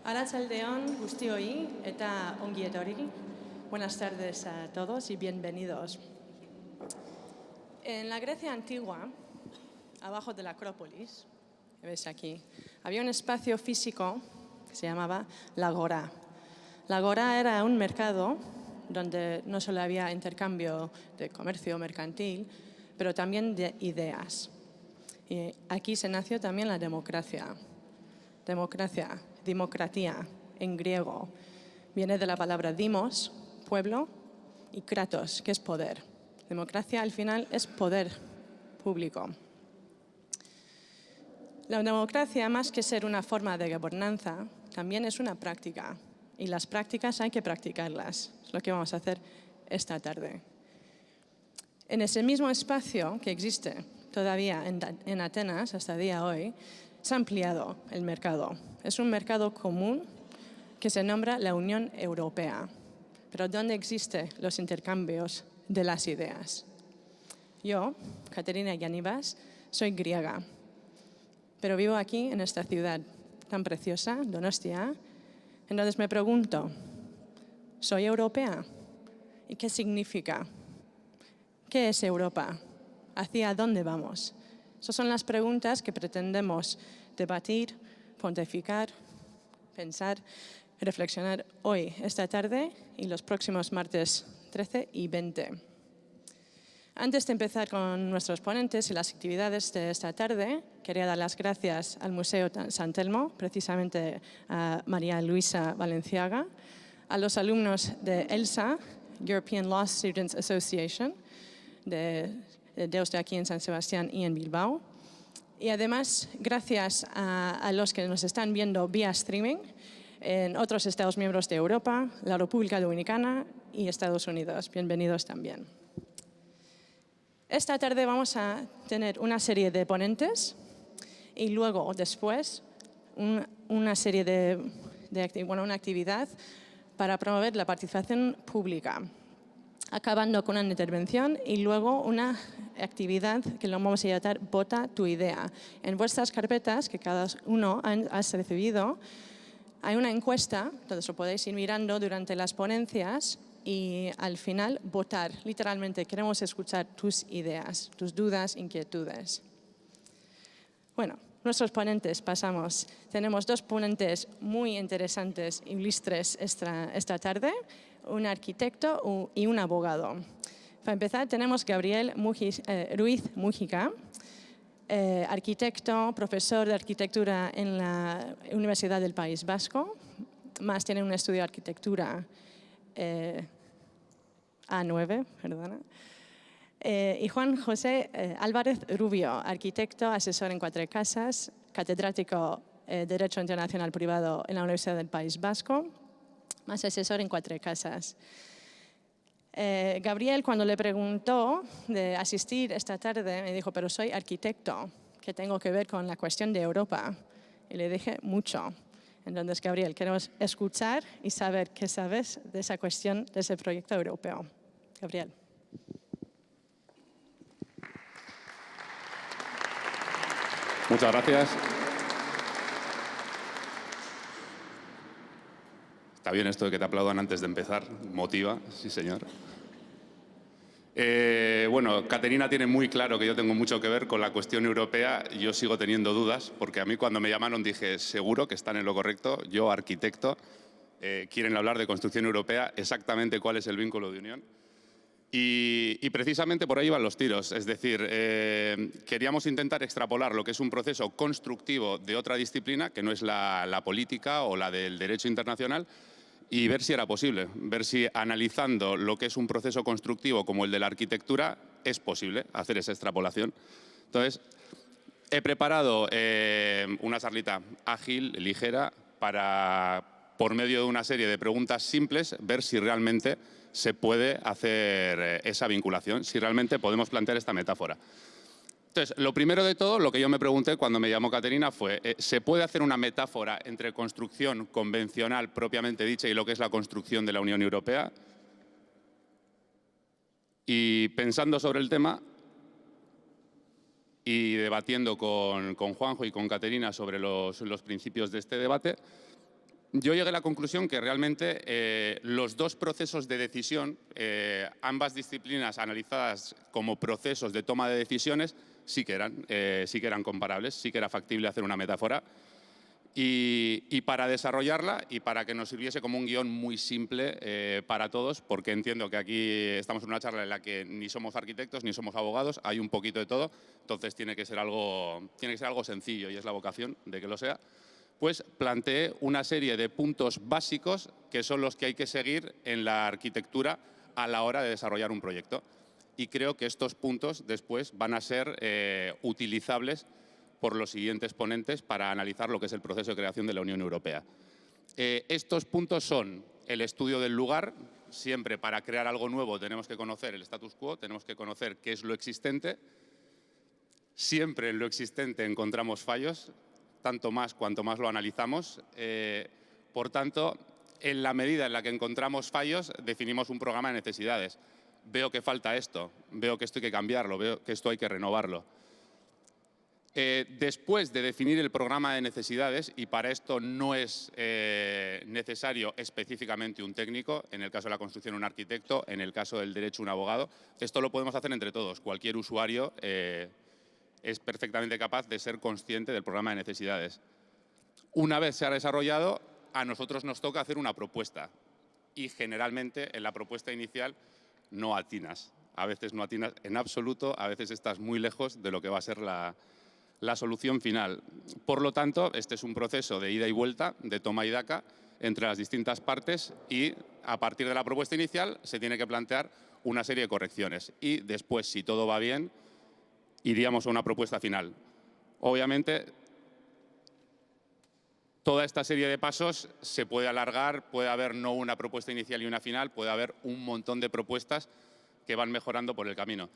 Arratsaldeon guztioi eta ongi etorri. Buenas tardes a todos y bienvenidos. En la Grecia antigua, abajo de la Acrópolis, que ves aquí, había un espacio físico que se llamaba la Agora. La Agora era un mercado donde no solo había intercambio de comercio mercantil, pero también de ideas. Y aquí se nació también la democracia. Democratía, en griego, viene de la palabra dimos, pueblo, y kratos, que es poder. Democracia, al final, es poder público. La democracia, más que ser una forma de gobernanza, también es una práctica. Y las prácticas hay que practicarlas. Es lo que vamos a hacer esta tarde. En ese mismo espacio que existe todavía en Atenas hasta el día de hoy, se ha ampliado el mercado. Es un mercado común que se nombra la Unión Europea, pero donde existen los intercambios de las ideas. Yo, Caterina Yanivas, soy griega, pero vivo aquí en esta ciudad tan preciosa, Donostia. Entonces me pregunto, ¿soy europea? ¿Y qué significa? ¿Qué es Europa? ¿Hacia dónde vamos? Esas son las preguntas que pretendemos debatir, pontificar, pensar, reflexionar hoy, esta tarde y los próximos martes 13 y 20. Antes de empezar con nuestros ponentes y las actividades de esta tarde, quería dar las gracias al Museo San Telmo, precisamente a María Luisa Valenciaga, a los alumnos de ELSA, European Law Students Association, de aquí en San Sebastián y en Bilbao. Y además, gracias a los que nos están viendo vía streaming en otros Estados miembros de Europa, la República Dominicana y Estados Unidos. Bienvenidos también. Esta tarde vamos a tener una serie de ponentes y luego, después, una actividad para promover la participación pública, acabando con una intervención y luego una actividad que lo vamos a llamar Vota tu idea. En vuestras carpetas, que cada uno has recibido, hay una encuesta, entonces lo podéis ir mirando durante las ponencias y al final votar. Literalmente queremos escuchar tus ideas, tus dudas, inquietudes. Bueno, nuestros ponentes pasamos. Tenemos dos ponentes muy interesantes y ilustres esta tarde, un arquitecto y un abogado. Para empezar tenemos Gabriel Ruiz Mújica, arquitecto, profesor de arquitectura en la Universidad del País Vasco, más tiene un estudio de arquitectura A9, perdona. Y Juan José Álvarez Rubio, arquitecto, asesor en Cuatro Casas, catedrático de Derecho Internacional Privado en la Universidad del País Vasco, más asesor en Cuatro Casas. Gabriel, cuando le preguntó de asistir esta tarde, me dijo, pero soy arquitecto, ¿qué tengo que ver con la cuestión de Europa? Y le dije, mucho. Entonces, Gabriel, queremos escuchar y saber qué sabes de esa cuestión, de ese proyecto europeo. Gabriel. Muchas gracias. Está bien esto de que te aplaudan antes de empezar. Motiva, sí señor. Bueno, Caterina tiene muy claro que yo tengo mucho que ver con la cuestión europea. Yo sigo teniendo dudas, porque a mí cuando me llamaron dije, seguro que están en lo correcto. Yo, arquitecto, quieren hablar de construcción europea, exactamente cuál es el vínculo de unión. Y precisamente por ahí van los tiros. Es decir, queríamos intentar extrapolar lo que es un proceso constructivo de otra disciplina, que no es la política o la del derecho internacional, y ver si era posible, ver si analizando lo que es un proceso constructivo como el de la arquitectura es posible hacer esa extrapolación. Entonces, he preparado una charlita ágil, ligera, para, por medio de una serie de preguntas simples, ver si realmente se puede hacer esa vinculación, si realmente podemos plantear esta metáfora. Entonces, lo primero de todo, lo que yo me pregunté cuando me llamó Caterina fue, ¿se puede hacer una metáfora entre construcción convencional propiamente dicha y lo que es la construcción de la Unión Europea? Y pensando sobre el tema y debatiendo con Juanjo y con Caterina sobre los principios de este debate, Yo llegué a la conclusión que realmente los dos procesos de decisión, ambas disciplinas analizadas como procesos de toma de decisiones, sí que eran comparables, sí que era factible hacer una metáfora. Y para desarrollarla y para que nos sirviese como un guión muy simple para todos, porque entiendo que aquí estamos en una charla en la que ni somos arquitectos ni somos abogados, hay un poquito de todo, entonces tiene que ser algo sencillo y es la vocación de que lo sea, pues planteé una serie de puntos básicos que son los que hay que seguir en la arquitectura a la hora de desarrollar un proyecto. Y creo que estos puntos después van a ser utilizables por los siguientes ponentes para analizar lo que es el proceso de creación de la Unión Europea. Estos puntos son el estudio del lugar. Siempre para crear algo nuevo tenemos que conocer el status quo, tenemos que conocer qué es lo existente. Siempre en lo existente encontramos fallos, tanto más cuanto más lo analizamos. Por tanto, en la medida en la que encontramos fallos, definimos un programa de necesidades. Veo que falta esto, veo que esto hay que cambiarlo, veo que esto hay que renovarlo. Después de definir el programa de necesidades, y para esto no es necesario específicamente un técnico, en el caso de la construcción un arquitecto, en el caso del derecho un abogado, esto lo podemos hacer entre todos. Cualquier usuario es perfectamente capaz de ser consciente del programa de necesidades. Una vez se ha desarrollado, a nosotros nos toca hacer una propuesta y generalmente en la propuesta inicial no atinas. A veces no atinas en absoluto, a veces estás muy lejos de lo que va a ser la solución final. Por lo tanto, este es un proceso de ida y vuelta, de toma y daca entre las distintas partes y a partir de la propuesta inicial se tiene que plantear una serie de correcciones y después, si todo va bien, iríamos a una propuesta final. Obviamente, toda esta serie de pasos se puede alargar, puede haber no una propuesta inicial y una final, puede haber un montón de propuestas que van mejorando por el camino.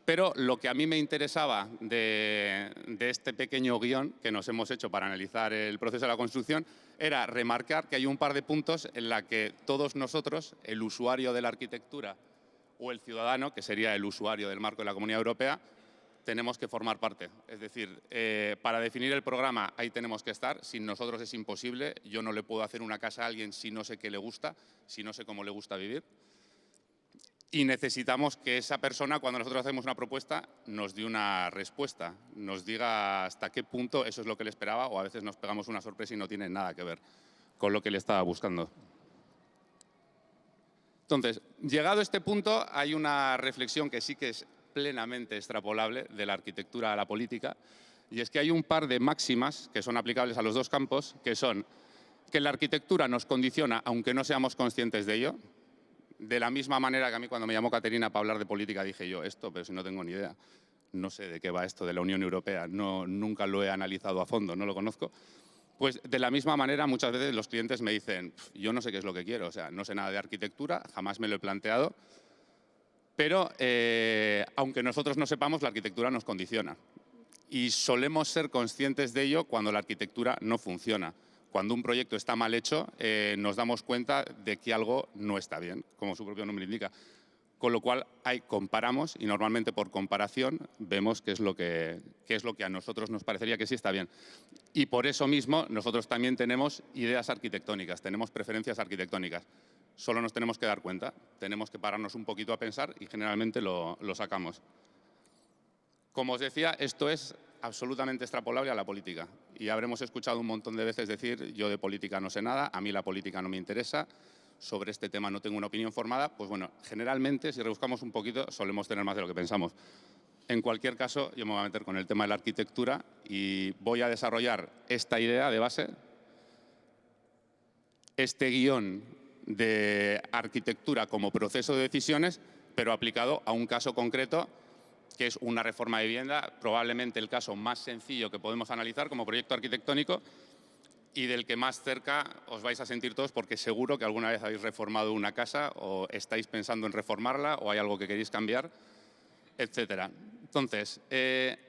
Pero lo que a mí me interesaba de este pequeño guión que nos hemos hecho para analizar el proceso de la construcción era remarcar que hay un par de puntos en los que todos nosotros, el usuario de la arquitectura o el ciudadano, que sería el usuario del marco de la Comunidad Europea, tenemos que formar parte. Es decir, para definir el programa ahí tenemos que estar. Sin nosotros es imposible. Yo no le puedo hacer una casa a alguien si no sé qué le gusta, si no sé cómo le gusta vivir. Y necesitamos que esa persona, cuando nosotros hacemos una propuesta, nos dé una respuesta, nos diga hasta qué punto eso es lo que le esperaba o a veces nos pegamos una sorpresa y no tiene nada que ver con lo que le estaba buscando. Entonces, llegado a este punto, hay una reflexión que sí que es plenamente extrapolable de la arquitectura a la política, y es que hay un par de máximas que son aplicables a los dos campos, que son que la arquitectura nos condiciona aunque no seamos conscientes de ello. De la misma manera que a mí cuando me llamó Caterina para hablar de política dije yo esto, pero si no tengo ni idea, no sé de qué va esto de la Unión Europea, nunca lo he analizado a fondo, no lo conozco. Pues de la misma manera muchas veces los clientes me dicen yo no sé qué es lo que quiero, o sea, no sé nada de arquitectura, jamás me lo he planteado, pero aunque nosotros no sepamos, la arquitectura nos condiciona. Y solemos ser conscientes de ello cuando la arquitectura no funciona. Cuando un proyecto está mal hecho, nos damos cuenta de que algo no está bien, como su propio nombre indica. Con lo cual, ahí comparamos y normalmente por comparación vemos qué es lo que a nosotros nos parecería que sí está bien. Y por eso mismo nosotros también tenemos ideas arquitectónicas, tenemos preferencias arquitectónicas. Solo nos tenemos que dar cuenta, tenemos que pararnos un poquito a pensar y generalmente lo sacamos. Como os decía, esto es absolutamente extrapolable a la política. Y habremos escuchado un montón de veces decir yo de política no sé nada, a mí la política no me interesa, sobre este tema no tengo una opinión formada. Pues bueno, generalmente, si rebuscamos un poquito, solemos tener más de lo que pensamos. En cualquier caso, yo me voy a meter con el tema de la arquitectura y voy a desarrollar esta idea de base, este guión de arquitectura como proceso de decisiones, pero aplicado a un caso concreto que es una reforma de vivienda, probablemente el caso más sencillo que podemos analizar como proyecto arquitectónico y del que más cerca os vais a sentir todos porque seguro que alguna vez habéis reformado una casa o estáis pensando en reformarla o hay algo que queréis cambiar, etcétera. Entonces, en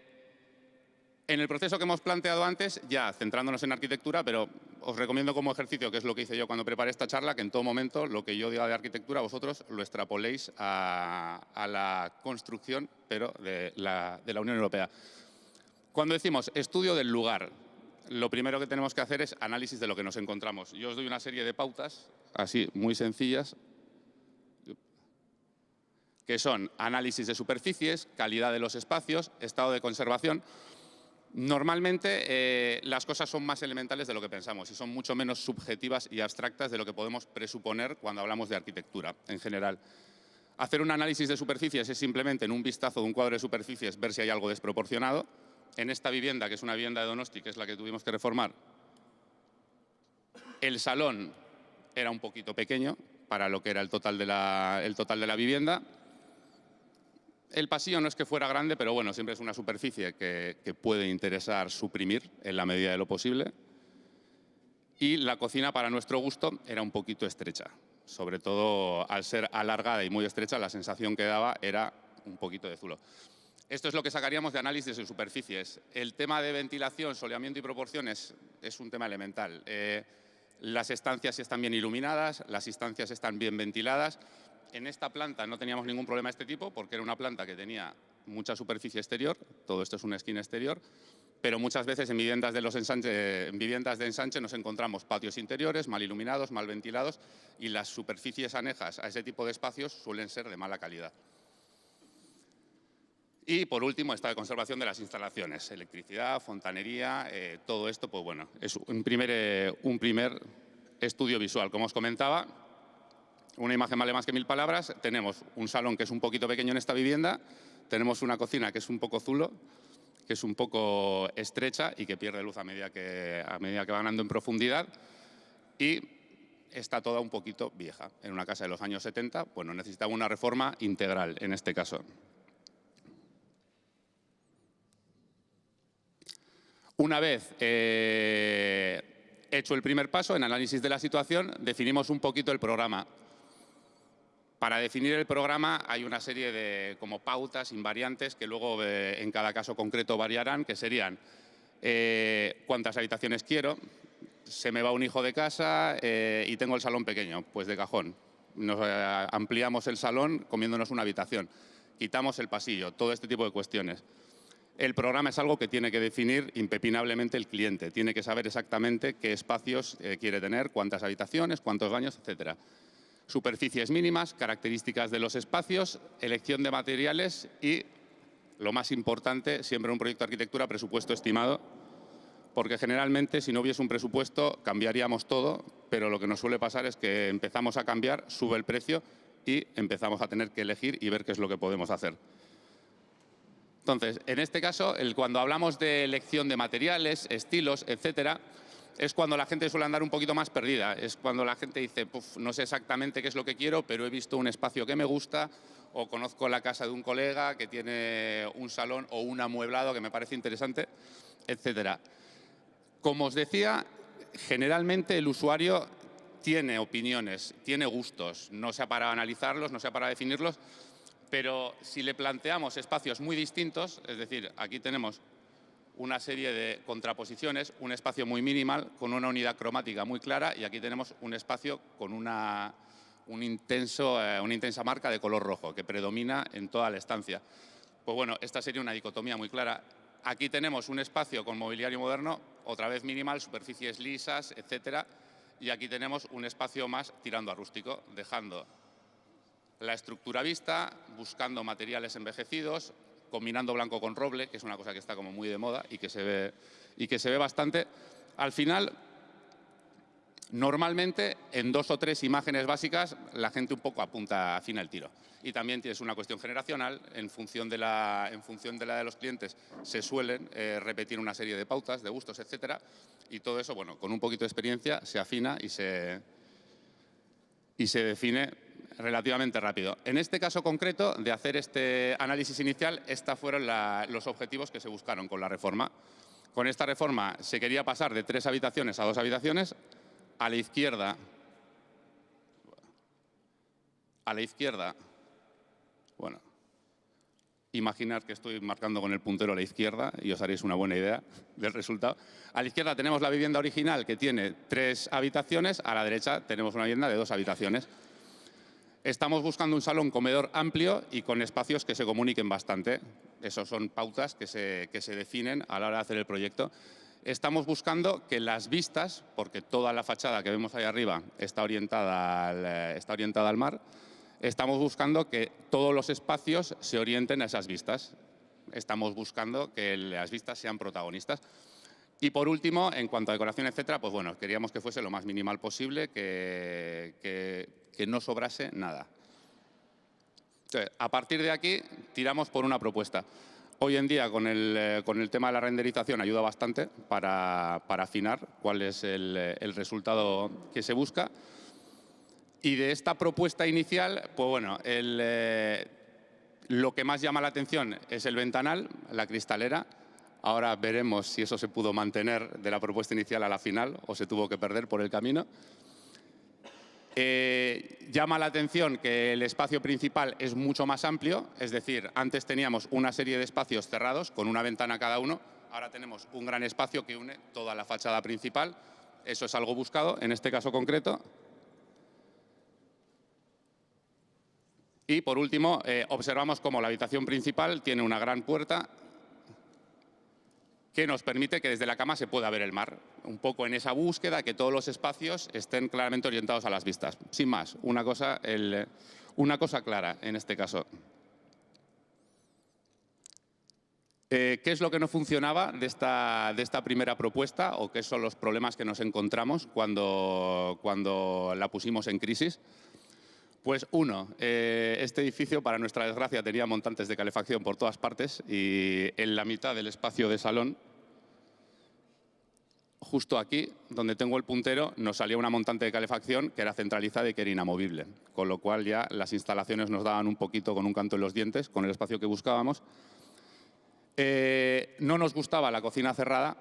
el proceso que hemos planteado antes, ya centrándonos en arquitectura, pero os recomiendo como ejercicio, que es lo que hice yo cuando preparé esta charla, que en todo momento lo que yo diga de arquitectura vosotros lo extrapoléis a la construcción, pero de la Unión Europea. Cuando decimos estudio del lugar, lo primero que tenemos que hacer es análisis de lo que nos encontramos. Yo os doy una serie de pautas, así, muy sencillas, que son análisis de superficies, calidad de los espacios, estado de conservación. Normalmente las cosas son más elementales de lo que pensamos y son mucho menos subjetivas y abstractas de lo que podemos presuponer cuando hablamos de arquitectura en general. Hacer un análisis de superficies es simplemente en un vistazo de un cuadro de superficies ver si hay algo desproporcionado. En esta vivienda, que es una vivienda de Donosti, que es la que tuvimos que reformar, el salón era un poquito pequeño para lo que era el total de la vivienda. El pasillo no es que fuera grande, pero bueno, siempre es una superficie que puede interesar suprimir en la medida de lo posible. Y la cocina, para nuestro gusto, era un poquito estrecha. Sobre todo, al ser alargada y muy estrecha, la sensación que daba era un poquito de zulo. Esto es lo que sacaríamos de análisis de superficies. El tema de ventilación, soleamiento y proporciones es un tema elemental. Las estancias están bien iluminadas, las instancias están bien ventiladas. En esta planta no teníamos ningún problema de este tipo porque era una planta que tenía mucha superficie exterior, todo esto es una esquina exterior, pero muchas veces en viviendas de ensanche nos encontramos patios interiores mal iluminados, mal ventilados y las superficies anejas a ese tipo de espacios suelen ser de mala calidad. Y por último, estado de conservación de las instalaciones, electricidad, fontanería, todo esto, pues bueno, es un primer estudio visual. Como os comentaba, una imagen vale más que 1000 palabras. Tenemos un salón que es un poquito pequeño en esta vivienda, tenemos una cocina que es un poco zulo, que es un poco estrecha y que pierde luz a medida que va ganando en profundidad, y está toda un poquito vieja. En una casa de los años 70, bueno, necesitaba una reforma integral en este caso. Una vez hecho el primer paso en análisis de la situación, definimos un poquito el programa. Para definir el programa hay una serie de como pautas invariantes que luego en cada caso concreto variarán, que serían cuántas habitaciones quiero, se me va un hijo de casa y tengo el salón pequeño, pues de cajón. Nos ampliamos el salón comiéndonos una habitación, quitamos el pasillo, todo este tipo de cuestiones. El programa es algo que tiene que definir impepinablemente el cliente, tiene que saber exactamente qué espacios quiere tener, cuántas habitaciones, cuántos baños, etcétera. Superficies mínimas, características de los espacios, elección de materiales y, lo más importante, siempre en un proyecto de arquitectura, presupuesto estimado, porque generalmente si no hubiese un presupuesto cambiaríamos todo, pero lo que nos suele pasar es que empezamos a cambiar, sube el precio y empezamos a tener que elegir y ver qué es lo que podemos hacer. Entonces, en este caso, cuando hablamos de elección de materiales, estilos, etcétera, es cuando la gente suele andar un poquito más perdida. Es cuando la gente dice, no sé exactamente qué es lo que quiero, pero he visto un espacio que me gusta, o conozco la casa de un colega que tiene un salón o un amueblado que me parece interesante, etcétera. Como os decía, generalmente el usuario tiene opiniones, tiene gustos, no sea para analizarlos, no sea para definirlos, pero si le planteamos espacios muy distintos, es decir, aquí tenemos una serie de contraposiciones, un espacio muy minimal con una unidad cromática muy clara y aquí tenemos un espacio con una intensa marca de color rojo que predomina en toda la estancia. Pues bueno, esta sería una dicotomía muy clara. Aquí tenemos un espacio con mobiliario moderno, otra vez minimal, superficies lisas, etcétera, y aquí tenemos un espacio más tirando a rústico, dejando la estructura vista, buscando materiales envejecidos, combinando blanco con roble, que es una cosa que está como muy de moda y que se ve bastante. Al final, normalmente, en 2 o 3 imágenes básicas, la gente un poco afina el tiro. Y también tienes una cuestión generacional, en función de la de los clientes, se suelen repetir una serie de pautas, de gustos, etcétera. Y todo eso, bueno, con un poquito de experiencia, se afina y se define relativamente rápido. En este caso concreto, de hacer este análisis inicial, estos fueron los objetivos que se buscaron con la reforma. Con esta reforma se quería pasar de 3 habitaciones a 2 habitaciones. A la izquierda, bueno, imaginad que estoy marcando con el puntero a la izquierda y os haréis una buena idea del resultado. A la izquierda tenemos la vivienda original que tiene 3 habitaciones, a la derecha tenemos una vivienda de 2 habitaciones. Estamos buscando un salón comedor amplio y con espacios que se comuniquen bastante. Esas son pautas que se definen a la hora de hacer el proyecto. Estamos buscando que las vistas, porque toda la fachada que vemos ahí arriba está orientada al mar, estamos buscando que todos los espacios se orienten a esas vistas. Estamos buscando que las vistas sean protagonistas. Y por último, en cuanto a decoración, etcétera, pues bueno, queríamos que fuese lo más minimal posible, que no sobrase nada. Entonces, a partir de aquí, tiramos por una propuesta. Hoy en día, con el tema de la renderización, ayuda bastante para afinar cuál es el resultado que se busca. Y de esta propuesta inicial, pues bueno, lo que más llama la atención es el ventanal, la cristalera. Ahora veremos si eso se pudo mantener de la propuesta inicial a la final o se tuvo que perder por el camino. Llama la atención que el espacio principal es mucho más amplio, es decir, antes teníamos una serie de espacios cerrados con una ventana cada uno, ahora tenemos un gran espacio que une toda la fachada principal. Eso es algo buscado en este caso concreto. Y por último, observamos cómo la habitación principal tiene una gran puerta que nos permite que desde la cama se pueda ver el mar. Un poco en esa búsqueda, que todos los espacios estén claramente orientados a las vistas. Sin más, una cosa clara en este caso. ¿Qué es lo que no funcionaba de esta primera propuesta o qué son los problemas que nos encontramos cuando la pusimos en crisis? Pues uno, este edificio, para nuestra desgracia, tenía montantes de calefacción por todas partes y en la mitad del espacio de salón, justo aquí, donde tengo el puntero, nos salía una montante de calefacción que era centralizada y que era inamovible, con lo cual ya las instalaciones nos daban un poquito con un canto en los dientes, con el espacio que buscábamos. No nos gustaba la cocina cerrada.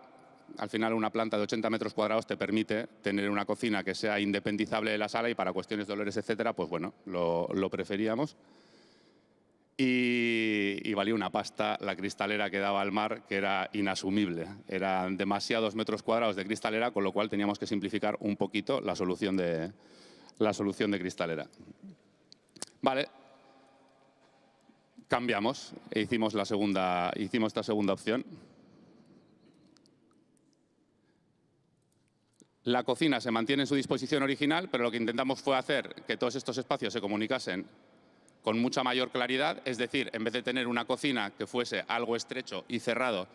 Al final, una planta de 80 metros cuadrados te permite tener una cocina que sea independizable de la sala y para cuestiones de olores, etcétera, pues bueno, lo preferíamos. Y valía una pasta la cristalera que daba al mar, que era inasumible. Eran demasiados metros cuadrados de cristalera, con lo cual teníamos que simplificar un poquito la solución de cristalera. Vale. Cambiamos e hicimos esta segunda opción. La cocina se mantiene en su disposición original, pero lo que intentamos fue hacer que todos estos espacios se comunicasen con mucha mayor claridad, es decir, en vez de tener una cocina que fuese algo estrecho y cerrado,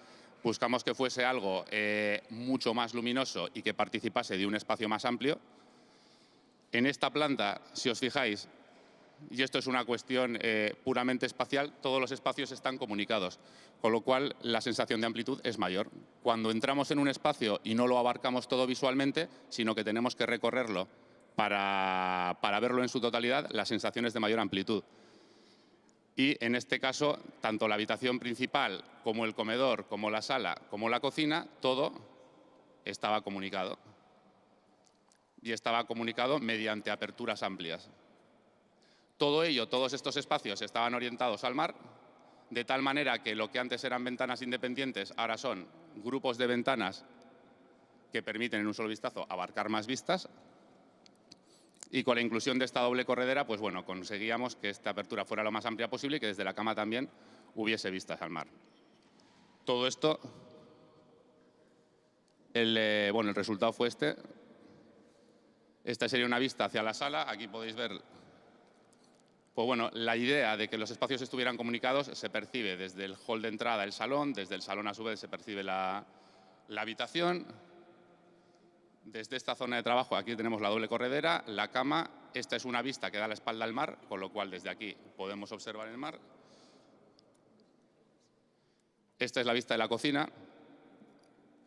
buscamos que fuese algo mucho más luminoso y que participase de un espacio más amplio. En esta planta, si os fijáis, y esto es una cuestión puramente espacial, todos los espacios están comunicados, con lo cual la sensación de amplitud es mayor. Cuando entramos en un espacio y no lo abarcamos todo visualmente, sino que tenemos que recorrerlo para verlo en su totalidad, la sensación es de mayor amplitud. Y en este caso, tanto la habitación principal como el comedor, como la sala, como la cocina, todo estaba comunicado. Y estaba comunicado mediante aperturas amplias. Todo ello, todos estos espacios estaban orientados al mar, de tal manera que lo que antes eran ventanas independientes ahora son grupos de ventanas que permiten en un solo vistazo abarcar más vistas. Y con la inclusión de esta doble corredera, pues bueno, conseguíamos que esta apertura fuera lo más amplia posible y que desde la cama también hubiese vistas al mar. Todo esto, el resultado fue este. Esta sería una vista hacia la sala. Aquí podéis ver, pues bueno, la idea de que los espacios estuvieran comunicados se percibe desde el hall de entrada, el salón, desde el salón a su vez se percibe la habitación. Desde esta zona de trabajo aquí tenemos la doble corredera, la cama. Esta es una vista que da la espalda al mar, con lo cual desde aquí podemos observar el mar. Esta es la vista de la cocina.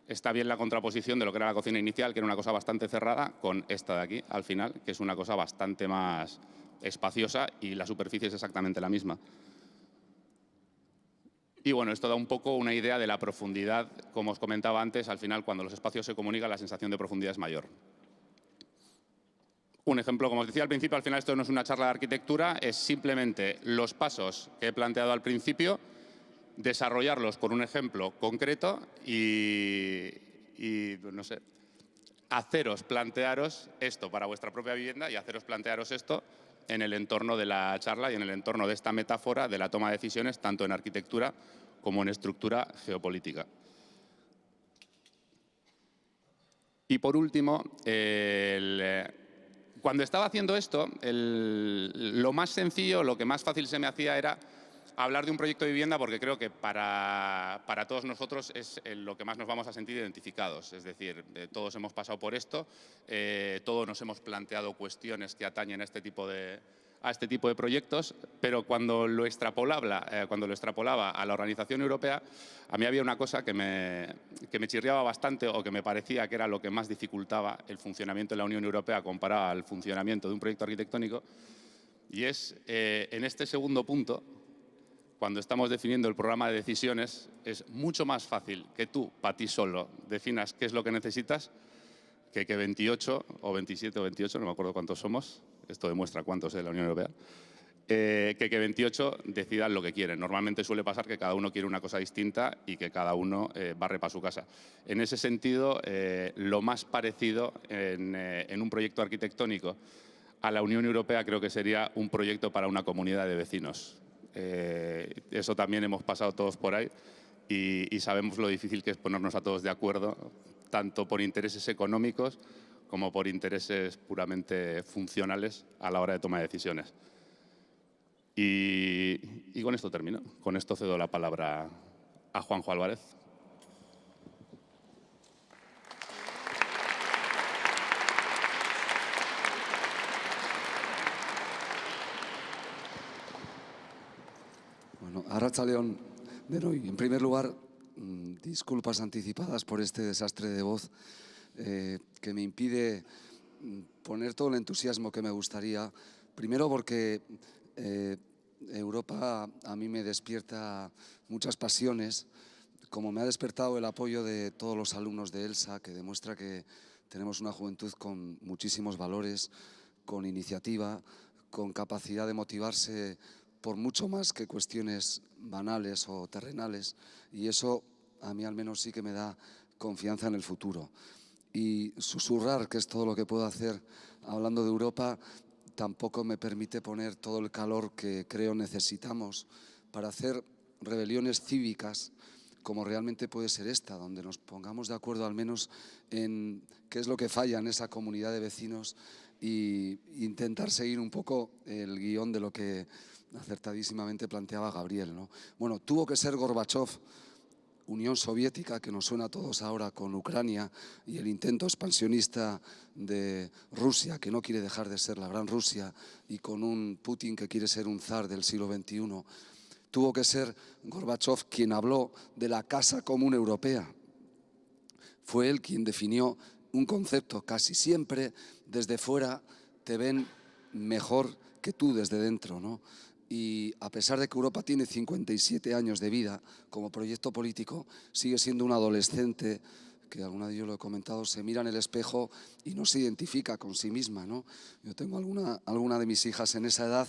Está bien la contraposición de lo que era la cocina inicial, que era una cosa bastante cerrada, con esta de aquí, al final, que es una cosa bastante más espaciosa y la superficie es exactamente la misma. Y bueno, esto da un poco una idea de la profundidad. Como os comentaba antes, al final, cuando los espacios se comunican, la sensación de profundidad es mayor. Un ejemplo, como os decía al principio, al final esto no es una charla de arquitectura, es simplemente los pasos que he planteado al principio, desarrollarlos con un ejemplo concreto y no sé, plantearos esto para vuestra propia vivienda y plantearos esto en el entorno de la charla y en el entorno de esta metáfora de la toma de decisiones, tanto en arquitectura como en estructura geopolítica. Y por último, cuando estaba haciendo esto, lo más sencillo, lo que más fácil se me hacía era hablar de un proyecto de vivienda, porque creo que para todos nosotros es lo que más nos vamos a sentir identificados. Es decir, todos hemos pasado por esto, todos nos hemos planteado cuestiones que atañen a este tipo de proyectos, pero cuando lo extrapolaba a la organización europea, a mí había una cosa que me chirriaba bastante, o que me parecía que era lo que más dificultaba el funcionamiento de la Unión Europea comparado al funcionamiento de un proyecto arquitectónico, y es en este segundo punto, cuando estamos definiendo el programa de decisiones, es mucho más fácil que tú, para ti solo, definas qué es lo que necesitas, que 28 o 27 o 28, no me acuerdo cuántos somos, esto demuestra cuántos es la Unión Europea, que 28 decidan lo que quieren. Normalmente suele pasar que cada uno quiere una cosa distinta y que cada uno barre para su casa. En ese sentido, lo más parecido en un proyecto arquitectónico a la Unión Europea creo que sería un proyecto para una comunidad de vecinos. Eso también hemos pasado todos por ahí y sabemos lo difícil que es ponernos a todos de acuerdo, tanto por intereses económicos como por intereses puramente funcionales a la hora de toma de decisiones. Y con esto termino. Con esto cedo la palabra a Juanjo Álvarez. Bueno, arratsaldeon denoi. En primer lugar, disculpas anticipadas por este desastre de voz que me impide poner todo el entusiasmo que me gustaría. Primero porque Europa a mí me despierta muchas pasiones, como me ha despertado el apoyo de todos los alumnos de ELSA, que demuestra que tenemos una juventud con muchísimos valores, con iniciativa, con capacidad de motivarse por mucho más que cuestiones banales o terrenales, y eso a mí al menos sí que me da confianza en el futuro. Y susurrar, que es todo lo que puedo hacer hablando de Europa, tampoco me permite poner todo el calor que creo necesitamos para hacer rebeliones cívicas como realmente puede ser esta, donde nos pongamos de acuerdo al menos en qué es lo que falla en esa comunidad de vecinos e intentar seguir un poco el guión de lo que acertadísimamente planteaba Gabriel, ¿no? Bueno, tuvo que ser Gorbachov, Unión Soviética, que nos suena a todos ahora con Ucrania y el intento expansionista de Rusia, que no quiere dejar de ser la gran Rusia, y con un Putin que quiere ser un zar del siglo XXI. Tuvo que ser Gorbachov quien habló de la Casa Común Europea. Fue él quien definió un concepto. Casi siempre desde fuera te ven mejor que tú desde dentro, ¿no? Y a pesar de que Europa tiene 57 años de vida como proyecto político, sigue siendo un adolescente que, alguna de yo lo he comentado, se mira en el espejo y no se identifica con sí misma, ¿no? Yo tengo alguna de mis hijas en esa edad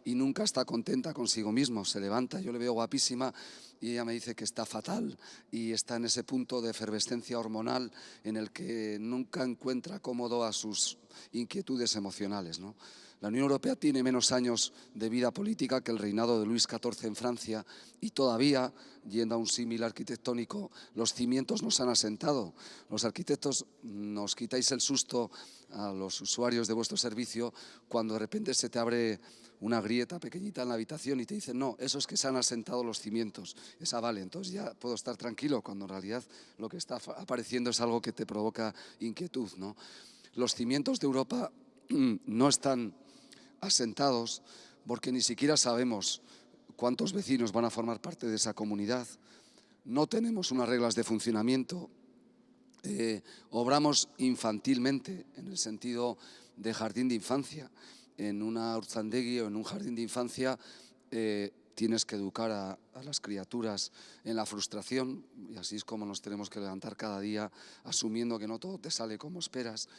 y nunca está contenta consigo mismo. Se levanta, yo le veo guapísima y ella me dice que está fatal y está en ese punto de efervescencia hormonal en el que nunca encuentra cómodo a sus inquietudes emocionales, ¿no? La Unión Europea tiene menos años de vida política que el reinado de Luis XIV en Francia y todavía, yendo a un símil arquitectónico, los cimientos no se han asentado. Los arquitectos nos quitáis el susto a los usuarios de vuestro servicio cuando de repente se te abre una grieta pequeñita en la habitación y te dicen no, eso es que se han asentado los cimientos. Esa vale, entonces ya puedo estar tranquilo, cuando en realidad lo que está apareciendo es algo que te provoca inquietud, ¿no? Los cimientos de Europa no están asentados porque ni siquiera sabemos cuántos vecinos van a formar parte de esa comunidad. No tenemos unas reglas de funcionamiento. Obramos infantilmente, en el sentido de jardín de infancia. En una Urtzandegi o en un jardín de infancia tienes que educar a las criaturas en la frustración, y así es como nos tenemos que levantar cada día asumiendo que no todo te sale como esperas,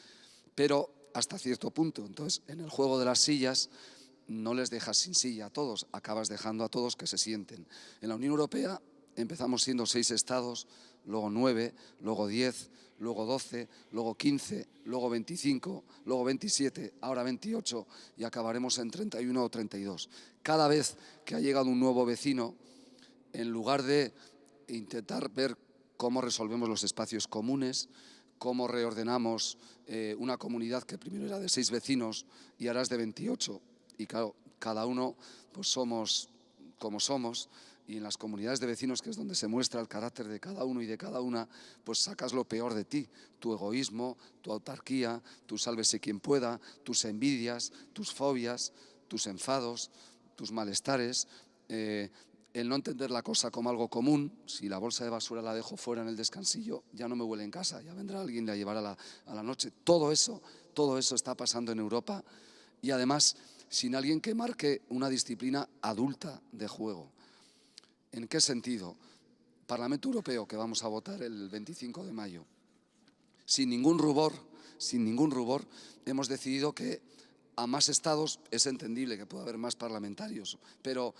pero hasta cierto punto. Entonces, en el juego de las sillas no les dejas sin silla a todos, acabas dejando a todos que se sienten. En la Unión Europea empezamos siendo 6 estados, luego 9, luego 10, luego 12, luego 15, luego 25, luego 27, ahora 28 y acabaremos en 31 o 32. Cada vez que ha llegado un nuevo vecino, en lugar de intentar ver cómo resolvemos los espacios comunes, cómo reordenamos una comunidad que primero era de 6 vecinos y ahora es de 28. Y claro, cada uno pues somos como somos, y en las comunidades de vecinos, que es donde se muestra el carácter de cada uno y de cada una, pues sacas lo peor de ti, tu egoísmo, tu autarquía, tu sálvese quien pueda, tus envidias, tus fobias, tus enfados, tus malestares, el no entender la cosa como algo común. Si la bolsa de basura la dejo fuera en el descansillo, ya no me huele en casa, ya vendrá alguien y la llevará a la noche. Todo eso está pasando en Europa, y además sin alguien que marque una disciplina adulta de juego. ¿En qué sentido? Parlamento Europeo, que vamos a votar el 25 de mayo. Sin ningún rubor, hemos decidido que a más estados es entendible que pueda haber más parlamentarios, pero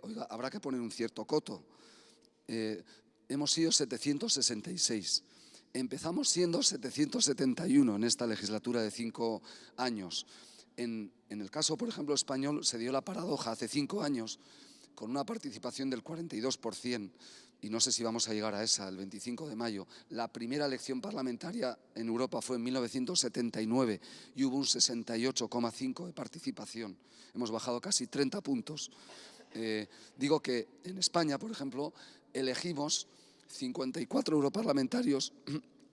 oiga, habrá que poner un cierto coto. Hemos sido 766. Empezamos siendo 771 en esta legislatura de 5 años. En el caso, por ejemplo, español, se dio la paradoja hace 5 años con una participación del 42%, y no sé si vamos a llegar a esa el 25 de mayo. La primera elección parlamentaria en Europa fue en 1979 y hubo un 68,5% de participación. Hemos bajado casi 30 puntos. Digo que en España, por ejemplo, elegimos 54 europarlamentarios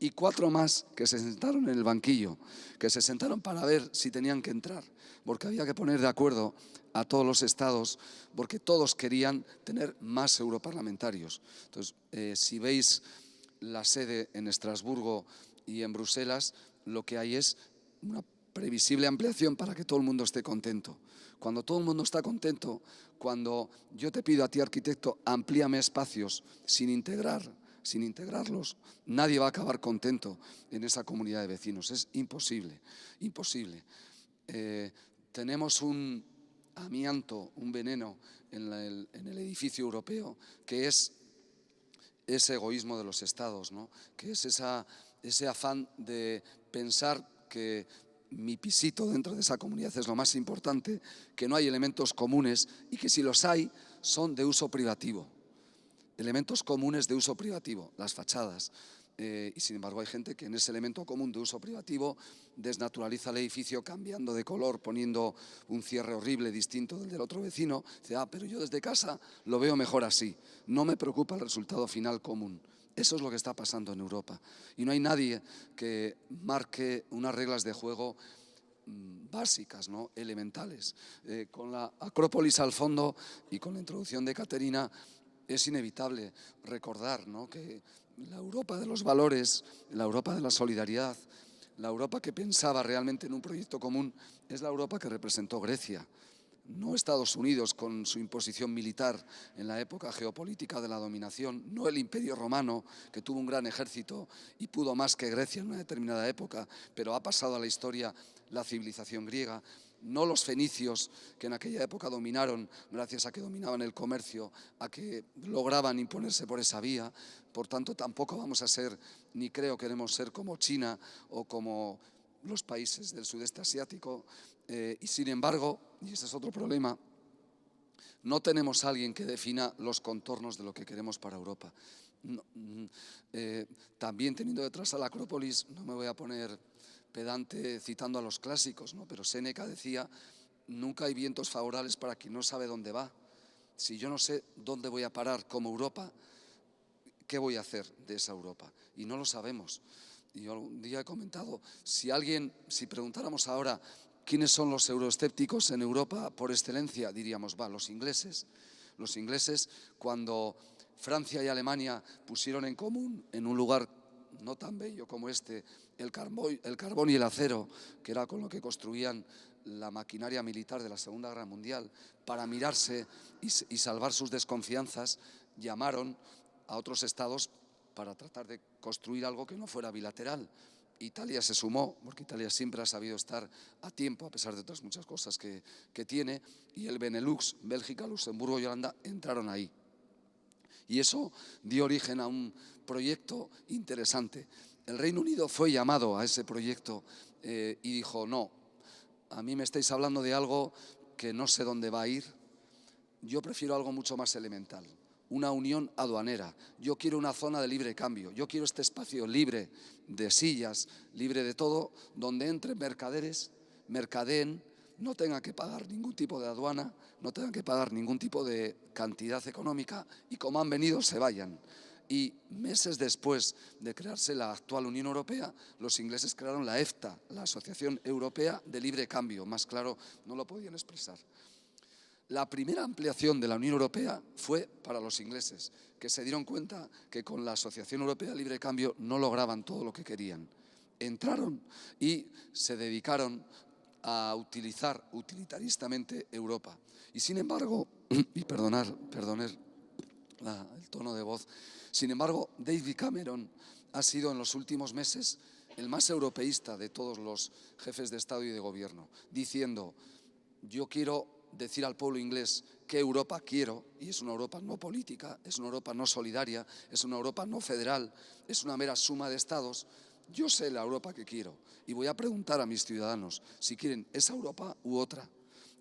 y 4 más que se sentaron en el banquillo, que se sentaron para ver si tenían que entrar, porque había que poner de acuerdo a todos los estados, porque todos querían tener más europarlamentarios. Entonces, si veis la sede en Estrasburgo y en Bruselas, lo que hay es una previsible ampliación para que todo el mundo esté contento. Cuando todo el mundo está contento, cuando yo te pido a ti, arquitecto, amplíame espacios sin integrarlos, nadie va a acabar contento en esa comunidad de vecinos. Es imposible, imposible. Tenemos un amianto, un veneno en el edificio europeo, que es ese egoísmo de los estados, ¿no? Que es ese afán de pensar que mi pisito dentro de esa comunidad es lo más importante, que no hay elementos comunes y que si los hay son de uso privativo. Elementos comunes de uso privativo, las fachadas. Y sin embargo hay gente que en ese elemento común de uso privativo desnaturaliza el edificio cambiando de color, poniendo un cierre horrible distinto del otro vecino. Dice, pero yo desde casa lo veo mejor así, no me preocupa el resultado final común. Eso es lo que está pasando en Europa. Y no hay nadie que marque unas reglas de juego básicas, ¿no? Elementales. Con la Acrópolis al fondo y con la introducción de Caterina, es inevitable recordar, ¿no?, que la Europa de los valores, la Europa de la solidaridad, la Europa que pensaba realmente en un proyecto común, es la Europa que representó Grecia. No Estados Unidos con su imposición militar en la época geopolítica de la dominación, no el Imperio Romano, que tuvo un gran ejército y pudo más que Grecia en una determinada época, pero ha pasado a la historia la civilización griega. No los fenicios, que en aquella época dominaron gracias a que dominaban el comercio, a que lograban imponerse por esa vía. Por tanto, tampoco vamos a ser, ni creo queremos ser como China o como los países del sudeste asiático. Y sin embargo, y ese es otro problema, no tenemos a alguien que defina los contornos de lo que queremos para Europa. No, también teniendo detrás a la Acrópolis, no me voy a poner pedante citando a los clásicos, ¿no?, pero Séneca decía, nunca hay vientos favorables para quien no sabe dónde va. Si yo no sé dónde voy a parar como Europa, ¿qué voy a hacer de esa Europa? Y no lo sabemos. Y yo un día he comentado, si preguntáramos ahora quiénes son los euroescépticos en Europa por excelencia, diríamos, los ingleses. Los ingleses, cuando Francia y Alemania pusieron en común en un lugar no tan bello como este, el carbón y el acero, que era con lo que construían la maquinaria militar de la Segunda Guerra Mundial, para mirarse y salvar sus desconfianzas, llamaron a otros estados para tratar de construir algo que no fuera bilateral. Italia se sumó, porque Italia siempre ha sabido estar a tiempo, a pesar de otras muchas cosas que tiene, y el Benelux, Bélgica, Luxemburgo y Holanda, entraron ahí. Y eso dio origen a un proyecto interesante. El Reino Unido fue llamado a ese proyecto y dijo, no, a mí me estáis hablando de algo que no sé dónde va a ir, yo prefiero algo mucho más elemental. una unión aduanera, yo quiero una zona de libre cambio, yo quiero este espacio libre de sillas, libre de todo, donde entren mercaderes, mercadeen, no tengan que pagar ningún tipo de aduana, no tengan que pagar ningún tipo de cantidad económica y como han venido se vayan. Y meses después de crearse la actual Unión Europea, los ingleses crearon la EFTA, la Asociación Europea de Libre Cambio, más claro no lo podían expresar. La primera ampliación de la Unión Europea fue para los ingleses, que se dieron cuenta que con la Asociación Europea de Libre Cambio no lograban todo lo que querían. Entraron y se dedicaron a utilizar utilitaristamente Europa. Y sin embargo, y perdonar el tono de voz, sin embargo, David Cameron ha sido en los últimos meses el más europeísta de todos los jefes de Estado y de Gobierno, diciendo, yo quiero decir al pueblo inglés qué Europa quiero, y es una Europa no política, es una Europa no solidaria, es una Europa no federal, es una mera suma de estados. Yo sé la Europa que quiero y voy a preguntar a mis ciudadanos si quieren esa Europa u otra.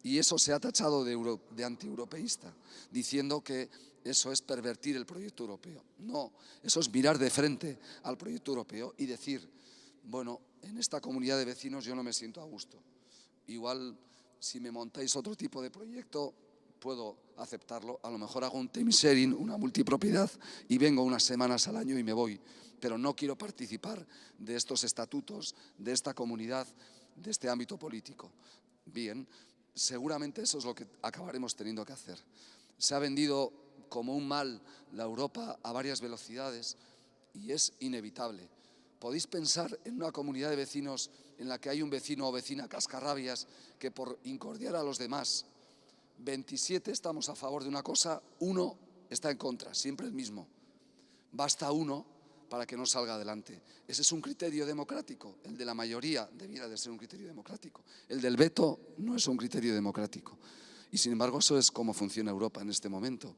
Y eso se ha tachado de antieuropeísta, diciendo que eso es pervertir el proyecto europeo. No, eso es mirar de frente al proyecto europeo y decir, bueno, en esta comunidad de vecinos yo no me siento a gusto. Igual, si me montáis otro tipo de proyecto, puedo aceptarlo. A lo mejor hago un time sharing, una multipropiedad, y vengo unas semanas al año y me voy. Pero no quiero participar de estos estatutos, de esta comunidad, de este ámbito político. Bien, seguramente eso es lo que acabaremos teniendo que hacer. Se ha vendido como un mal la Europa a varias velocidades y es inevitable. Podéis pensar en una comunidad de vecinos en la que hay un vecino o vecina cascarrabias que por incordiar a los demás, 27 estamos a favor de una cosa, uno está en contra, siempre el mismo. Basta uno para que no salga adelante. Ese es un criterio democrático. El de la mayoría debiera de ser un criterio democrático. El del veto no es un criterio democrático. Y sin embargo, eso es como funciona Europa en este momento.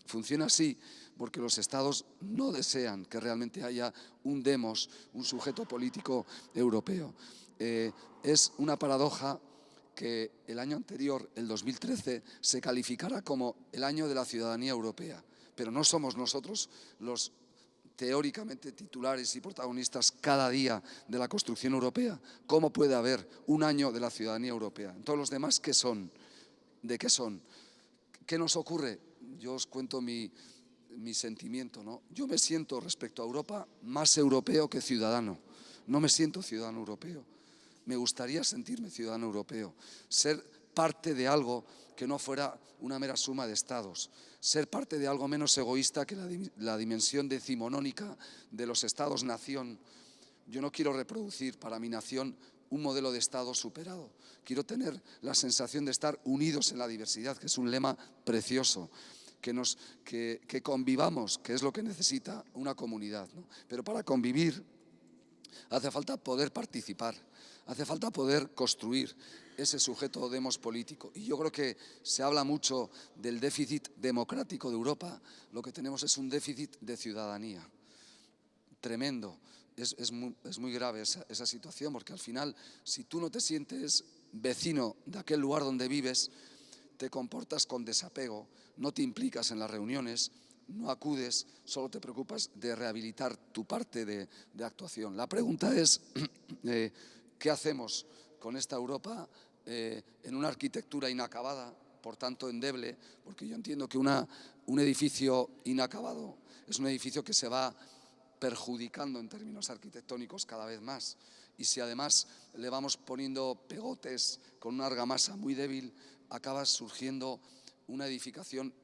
Funciona así porque los estados no desean que realmente haya un demos, un sujeto político europeo. Es una paradoja que el año anterior, el 2013, se calificara como el año de la ciudadanía europea. Pero no somos nosotros los teóricamente titulares y protagonistas cada día de la construcción europea. ¿Cómo puede haber un año de la ciudadanía europea? Todos los demás, ¿qué son? ¿De qué son? ¿Qué nos ocurre? Yo os cuento mi sentimiento, ¿no? Yo me siento respecto a Europa más europeo que ciudadano. No me siento ciudadano europeo. Me gustaría sentirme ciudadano europeo, ser parte de algo que no fuera una mera suma de estados, ser parte de algo menos egoísta que la dimensión decimonónica de los estados-nación. Yo no quiero reproducir para mi nación un modelo de Estado superado. Quiero tener la sensación de estar unidos en la diversidad, que es un lema precioso, que convivamos, que es lo que necesita una comunidad, ¿no? Pero para convivir hace falta poder participar, hace falta poder construir ese sujeto demos político. Y yo creo que se habla mucho del déficit democrático de Europa. Lo que tenemos es un déficit de ciudadanía tremendo. Es muy grave esa situación, porque al final, si tú no te sientes vecino de aquel lugar donde vives, te comportas con desapego, no te implicas en las reuniones, no acudes, solo te preocupas de rehabilitar tu parte de actuación. La pregunta es, ¿qué hacemos con esta Europa en una arquitectura inacabada, por tanto endeble? Porque yo entiendo que un edificio inacabado es un edificio que se va perjudicando en términos arquitectónicos cada vez más. Y si además le vamos poniendo pegotes con una argamasa muy débil, acaba surgiendo una edificación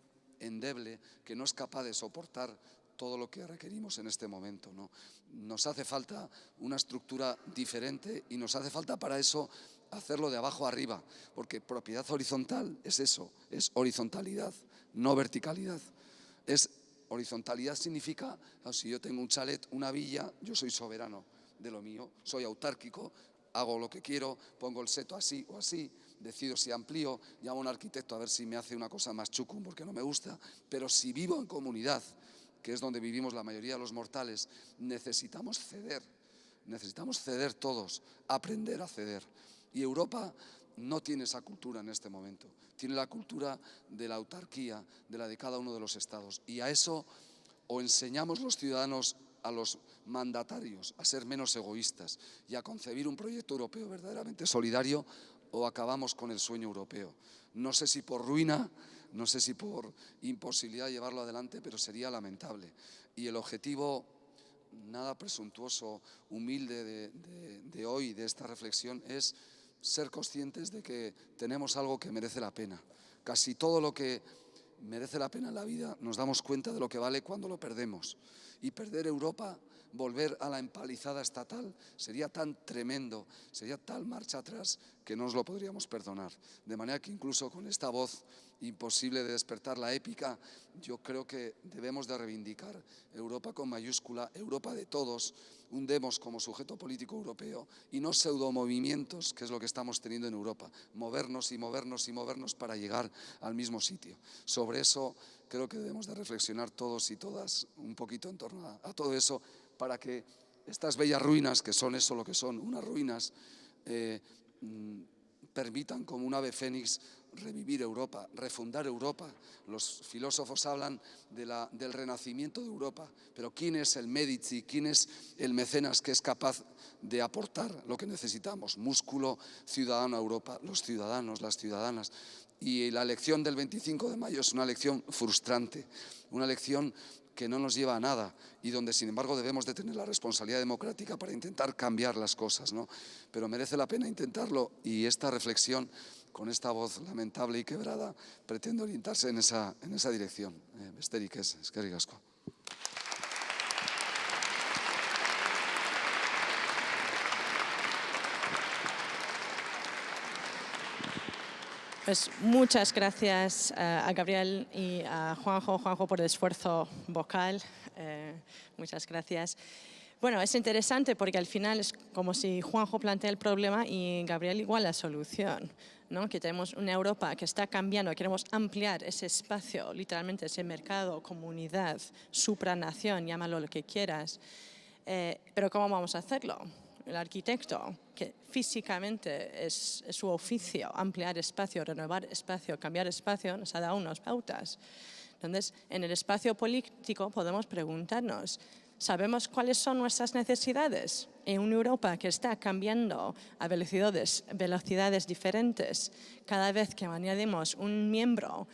endeble que no es capaz de soportar todo lo que requerimos en este momento, ¿no? Nos hace falta una estructura diferente y nos hace falta para eso hacerlo de abajo arriba, porque propiedad horizontal es eso, es horizontalidad, no verticalidad. Horizontalidad significa, si yo tengo un chalet, una villa, yo soy soberano de lo mío, soy autárquico, hago lo que quiero, pongo el seto así o así, decido si amplío, llamo a un arquitecto a ver si me hace una cosa más chucum porque no me gusta, pero si vivo en comunidad, que es donde vivimos la mayoría de los mortales, necesitamos ceder todos, aprender a ceder. Y Europa no tiene esa cultura en este momento. Tiene la cultura de la autarquía, de la de cada uno de los estados. Y a eso o enseñamos los ciudadanos a los mandatarios a ser menos egoístas y a concebir un proyecto europeo verdaderamente solidario, o acabamos con el sueño europeo. No sé si por ruina, no sé si por imposibilidad de llevarlo adelante, pero sería lamentable. Y el objetivo, nada presuntuoso, humilde de hoy, de esta reflexión, es ser conscientes de que tenemos algo que merece la pena. Casi todo lo que merece la pena en la vida nos damos cuenta de lo que vale cuando lo perdemos. Y perder Europa, volver a la empalizada estatal, sería tan tremendo, sería tal marcha atrás que no nos lo podríamos perdonar. De manera que incluso con esta voz imposible de despertar la épica, yo creo que debemos de reivindicar Europa con mayúscula, Europa de todos, un demos como sujeto político europeo y no pseudomovimientos, que es lo que estamos teniendo en Europa, movernos y movernos y movernos para llegar al mismo sitio. Sobre eso creo que debemos de reflexionar todos y todas un poquito en torno a todo eso, para que estas bellas ruinas, que son eso lo que son, unas ruinas, permitan como un ave fénix revivir Europa, refundar Europa. Los filósofos hablan del renacimiento de Europa, pero ¿quién es el Medici, quién es el mecenas que es capaz de aportar lo que necesitamos? Músculo ciudadano a Europa, los ciudadanos, las ciudadanas. Y la elección del 25 de mayo es una elección frustrante, una elección que no nos lleva a nada y donde, sin embargo, debemos de tener la responsabilidad democrática para intentar cambiar las cosas, ¿no? Pero merece la pena intentarlo, y esta reflexión, con esta voz lamentable y quebrada, pretende orientarse en esa dirección. Besterik ez, eskerrik asko. Pues muchas gracias a Gabriel y a Juanjo por el esfuerzo vocal. Muchas gracias. Bueno, es interesante porque al final es como si Juanjo plantea el problema y Gabriel igual la solución, ¿no? Que tenemos una Europa que está cambiando, queremos ampliar ese espacio, literalmente ese mercado, comunidad, supranación, llámalo lo que quieras. Pero ¿cómo vamos a hacerlo? El arquitecto, que físicamente es su oficio, ampliar espacio, renovar espacio, cambiar espacio, nos ha dado unas pautas. Entonces, en el espacio político podemos preguntarnos, ¿sabemos cuáles son nuestras necesidades? En una Europa que está cambiando a velocidades diferentes, cada vez que añadimos un miembro,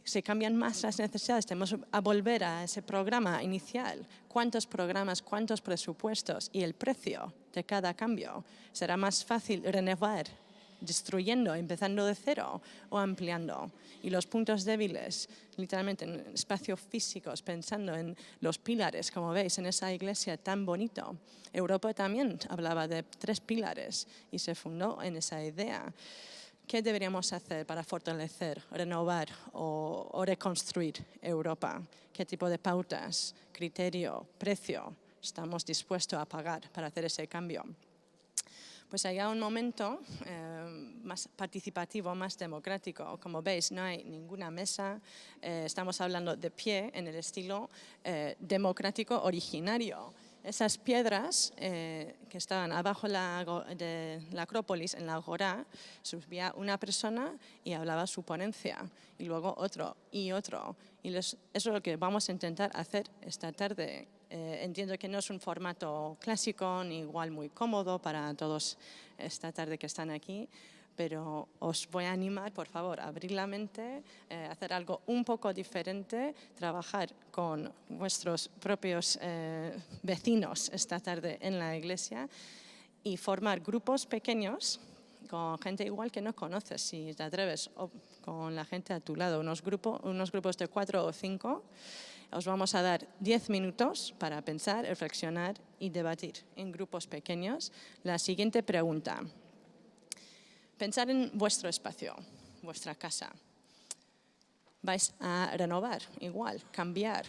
se cambian más las necesidades, tenemos que volver a ese programa inicial. ¿Cuántos programas, cuántos presupuestos y el precio de cada cambio? ¿Será más fácil renovar, destruyendo, empezando de cero o ampliando? Y los puntos débiles, literalmente en espacios físicos, pensando en los pilares, como veis en esa iglesia tan bonito. Europa también hablaba de 3 pilares y se fundó en esa idea. ¿Qué deberíamos hacer para fortalecer, renovar o reconstruir Europa? ¿Qué tipo de pautas, criterio, precio estamos dispuestos a pagar para hacer ese cambio? Pues hay un momento más participativo, más democrático. Como veis, no hay ninguna mesa. Estamos hablando de pie en el estilo democrático originario. Esas piedras que estaban abajo de la Acrópolis, en la Agorá, subía una persona y hablaba su ponencia, y luego otro y otro. Y eso es lo que vamos a intentar hacer esta tarde. Entiendo que no es un formato clásico ni igual muy cómodo para todos esta tarde que están aquí, pero os voy a animar, por favor, a abrir la mente, hacer algo un poco diferente, trabajar con vuestros propios vecinos esta tarde en la iglesia y formar grupos pequeños con gente igual que no conoces, si te atreves, o con la gente a tu lado, unos grupos de 4 o 5. Os vamos a dar 10 minutos para pensar, reflexionar y debatir en grupos pequeños. La siguiente pregunta. Pensar en vuestro espacio, vuestra casa. Vais a renovar, igual, cambiar.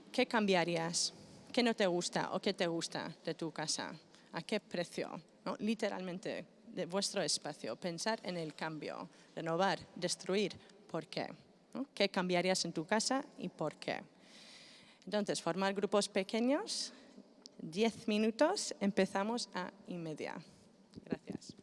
¿Qué cambiarías? ¿Qué no te gusta o qué te gusta de tu casa? ¿A qué precio? ¿No? Literalmente, de vuestro espacio. Pensar en el cambio. Renovar, destruir. ¿Por qué? ¿No? ¿Qué cambiarías en tu casa y por qué? Entonces, formar grupos pequeños. 10 minutos. Empezamos a 1:30. Gracias.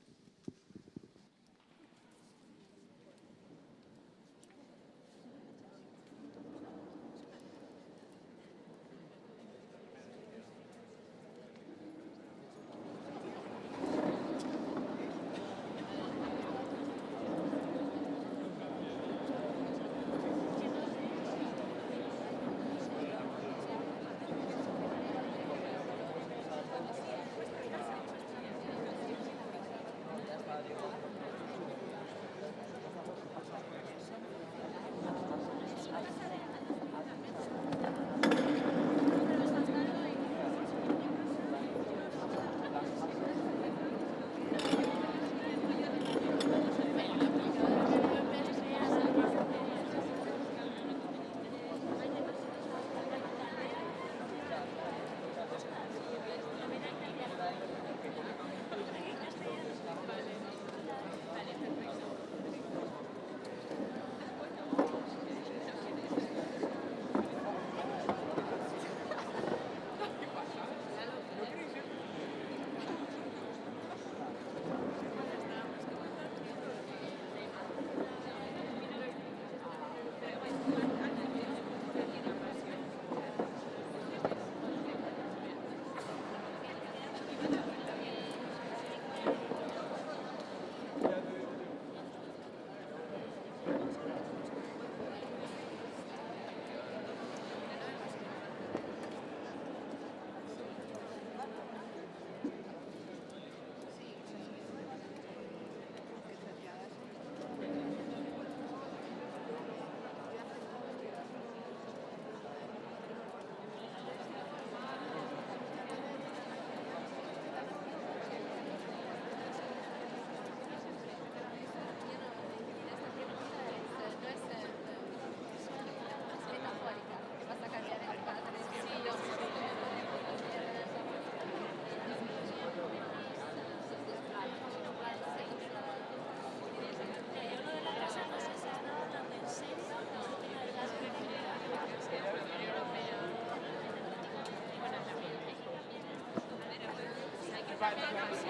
Podemos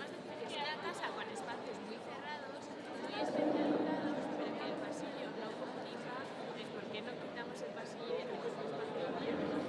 decir que es una casa con espacios muy cerrados, muy especializados, pero que el pasillo no comunica, pues ¿por qué no quitamos el pasillo y hacemos un espacio abierto?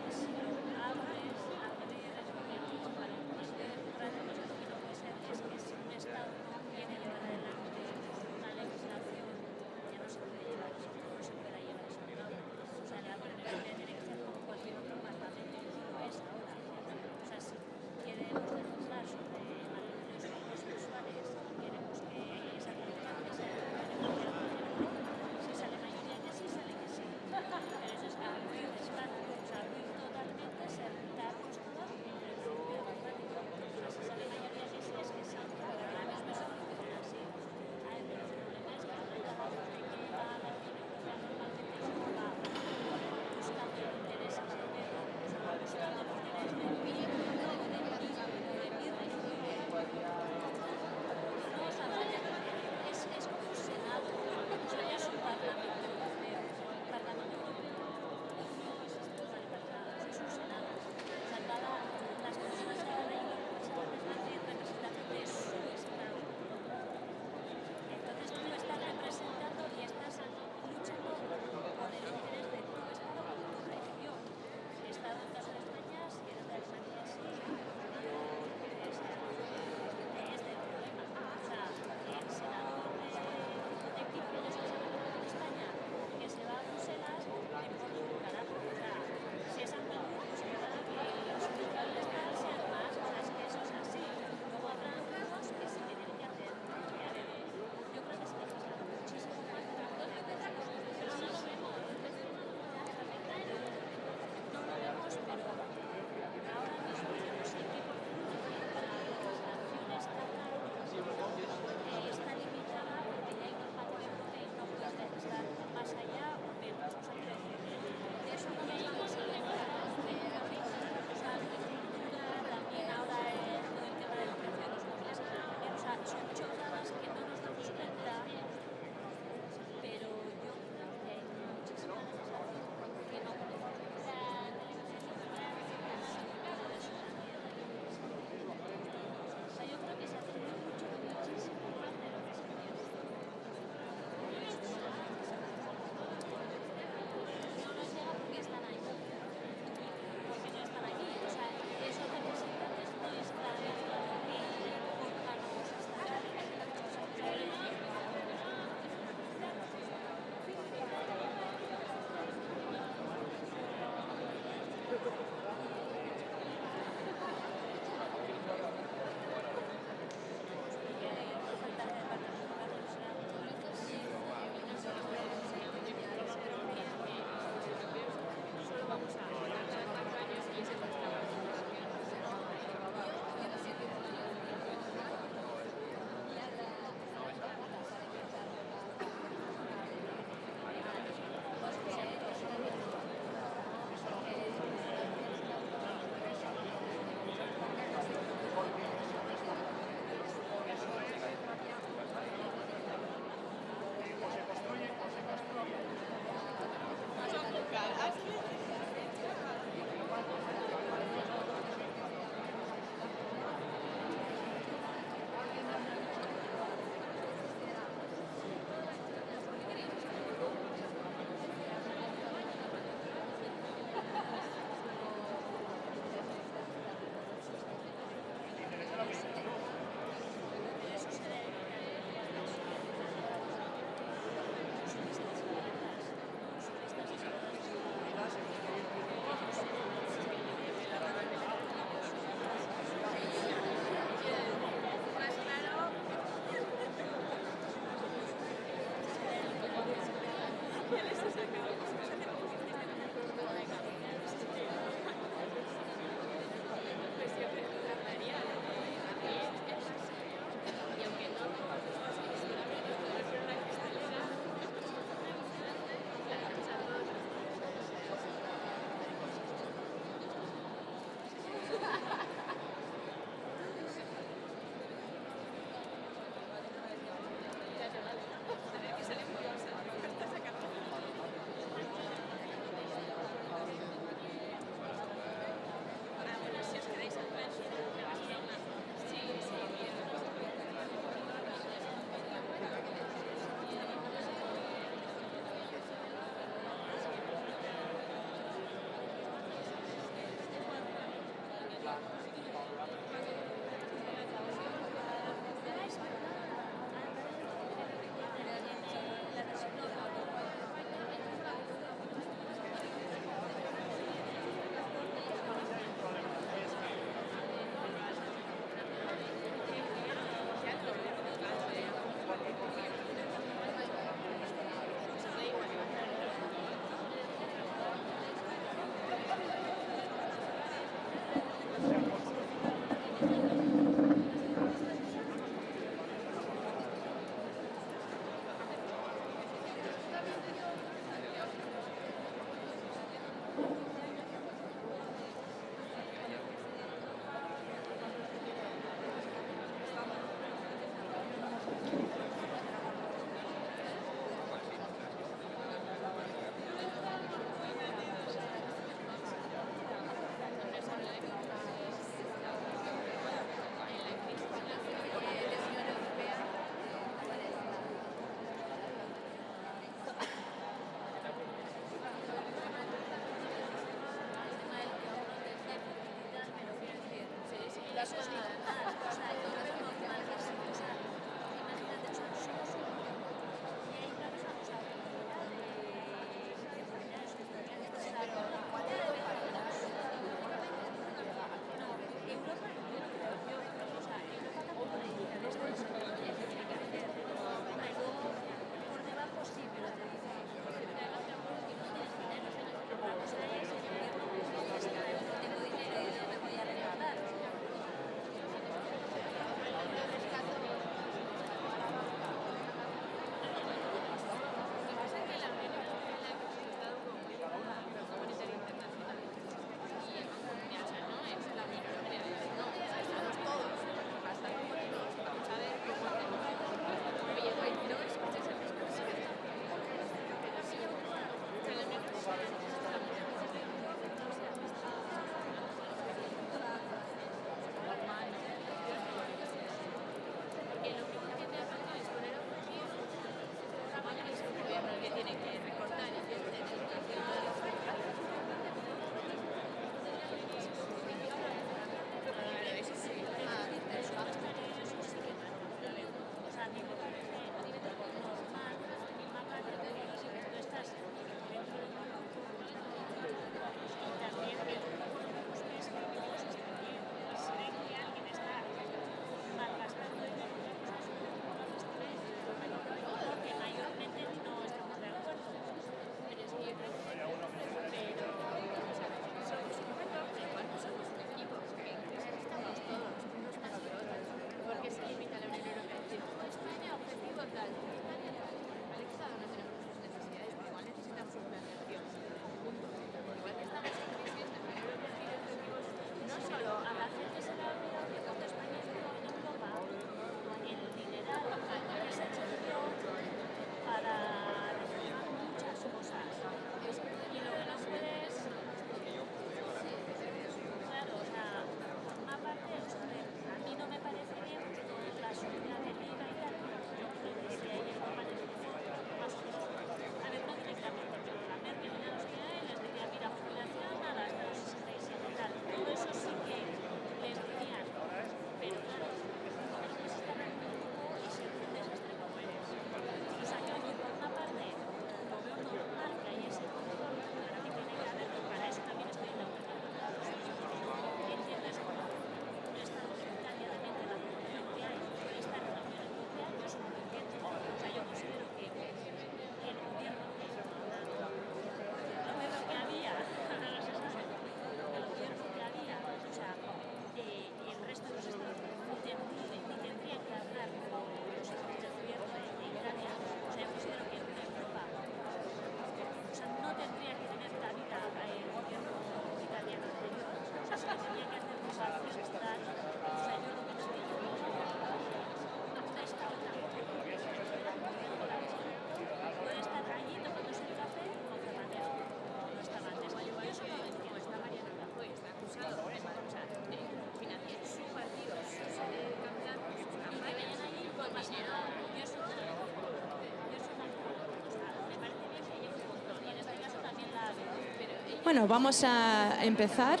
Bueno, vamos a empezar.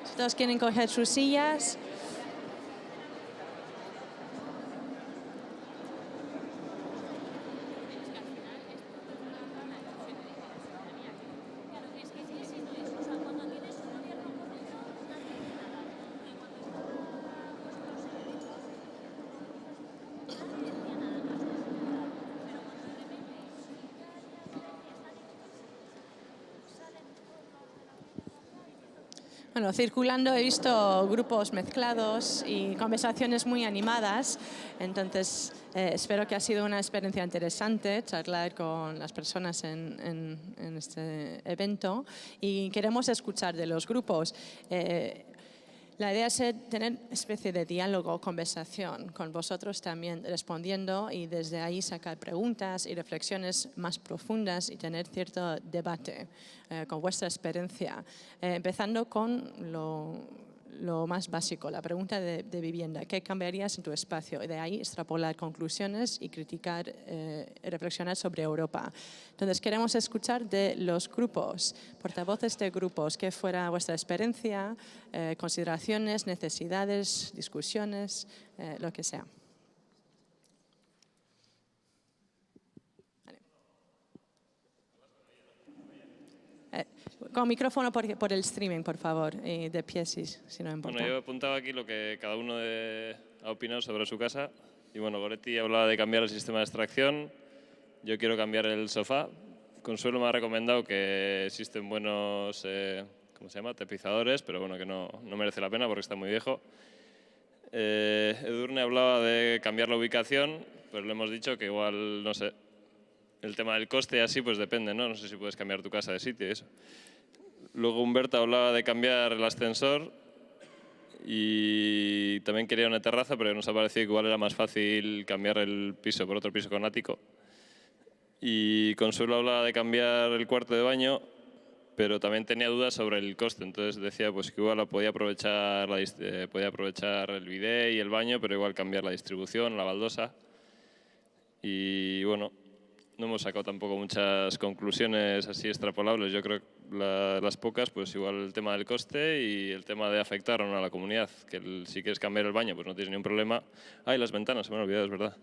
Si todos quieren coger sus sillas. Bueno, circulando he visto grupos mezclados y conversaciones muy animadas, entonces espero que ha sido una experiencia interesante charlar con las personas en este evento y queremos escuchar de los grupos. La idea es tener una especie de diálogo, conversación con vosotros también respondiendo y desde ahí sacar preguntas y reflexiones más profundas y tener cierto debate con vuestra experiencia. Empezando con lo más básico, la pregunta de vivienda. ¿Qué cambiarías en tu espacio? Y de ahí extrapolar conclusiones y criticar, reflexionar sobre Europa. Entonces queremos escuchar de los grupos, portavoces de grupos, qué fuera vuestra experiencia, consideraciones, necesidades, discusiones, lo que sea. Con micrófono por el streaming, por favor, y de pie si no importa. Bueno, yo he apuntado aquí lo que cada uno ha opinado sobre su casa. Y bueno, Goretti hablaba de cambiar el sistema de extracción. Yo quiero cambiar el sofá. Consuelo me ha recomendado que existen buenos ¿cómo se llama? Tapizadores, pero bueno, que no merece la pena porque está muy viejo. Edurne hablaba de cambiar la ubicación, pues le hemos dicho que igual, no sé, el tema del coste así pues depende, ¿no? No sé si puedes cambiar tu casa de sitio y eso. Luego Humberto hablaba de cambiar el ascensor y también quería una terraza, pero nos ha parecido que igual era más fácil cambiar el piso por otro piso con ático. Y Consuelo hablaba de cambiar el cuarto de baño, pero también tenía dudas sobre el coste. Entonces decía pues, que igual podía aprovechar el bidet y el baño, pero igual cambiar la distribución, la baldosa. Y bueno, no hemos sacado tampoco muchas conclusiones así extrapolables. Yo creo que las pocas, pues igual el tema del coste y el tema de afectar o no a la comunidad. Que si quieres cambiar el baño, pues no tienes ningún problema. Y las ventanas, se me han olvidado, es verdad.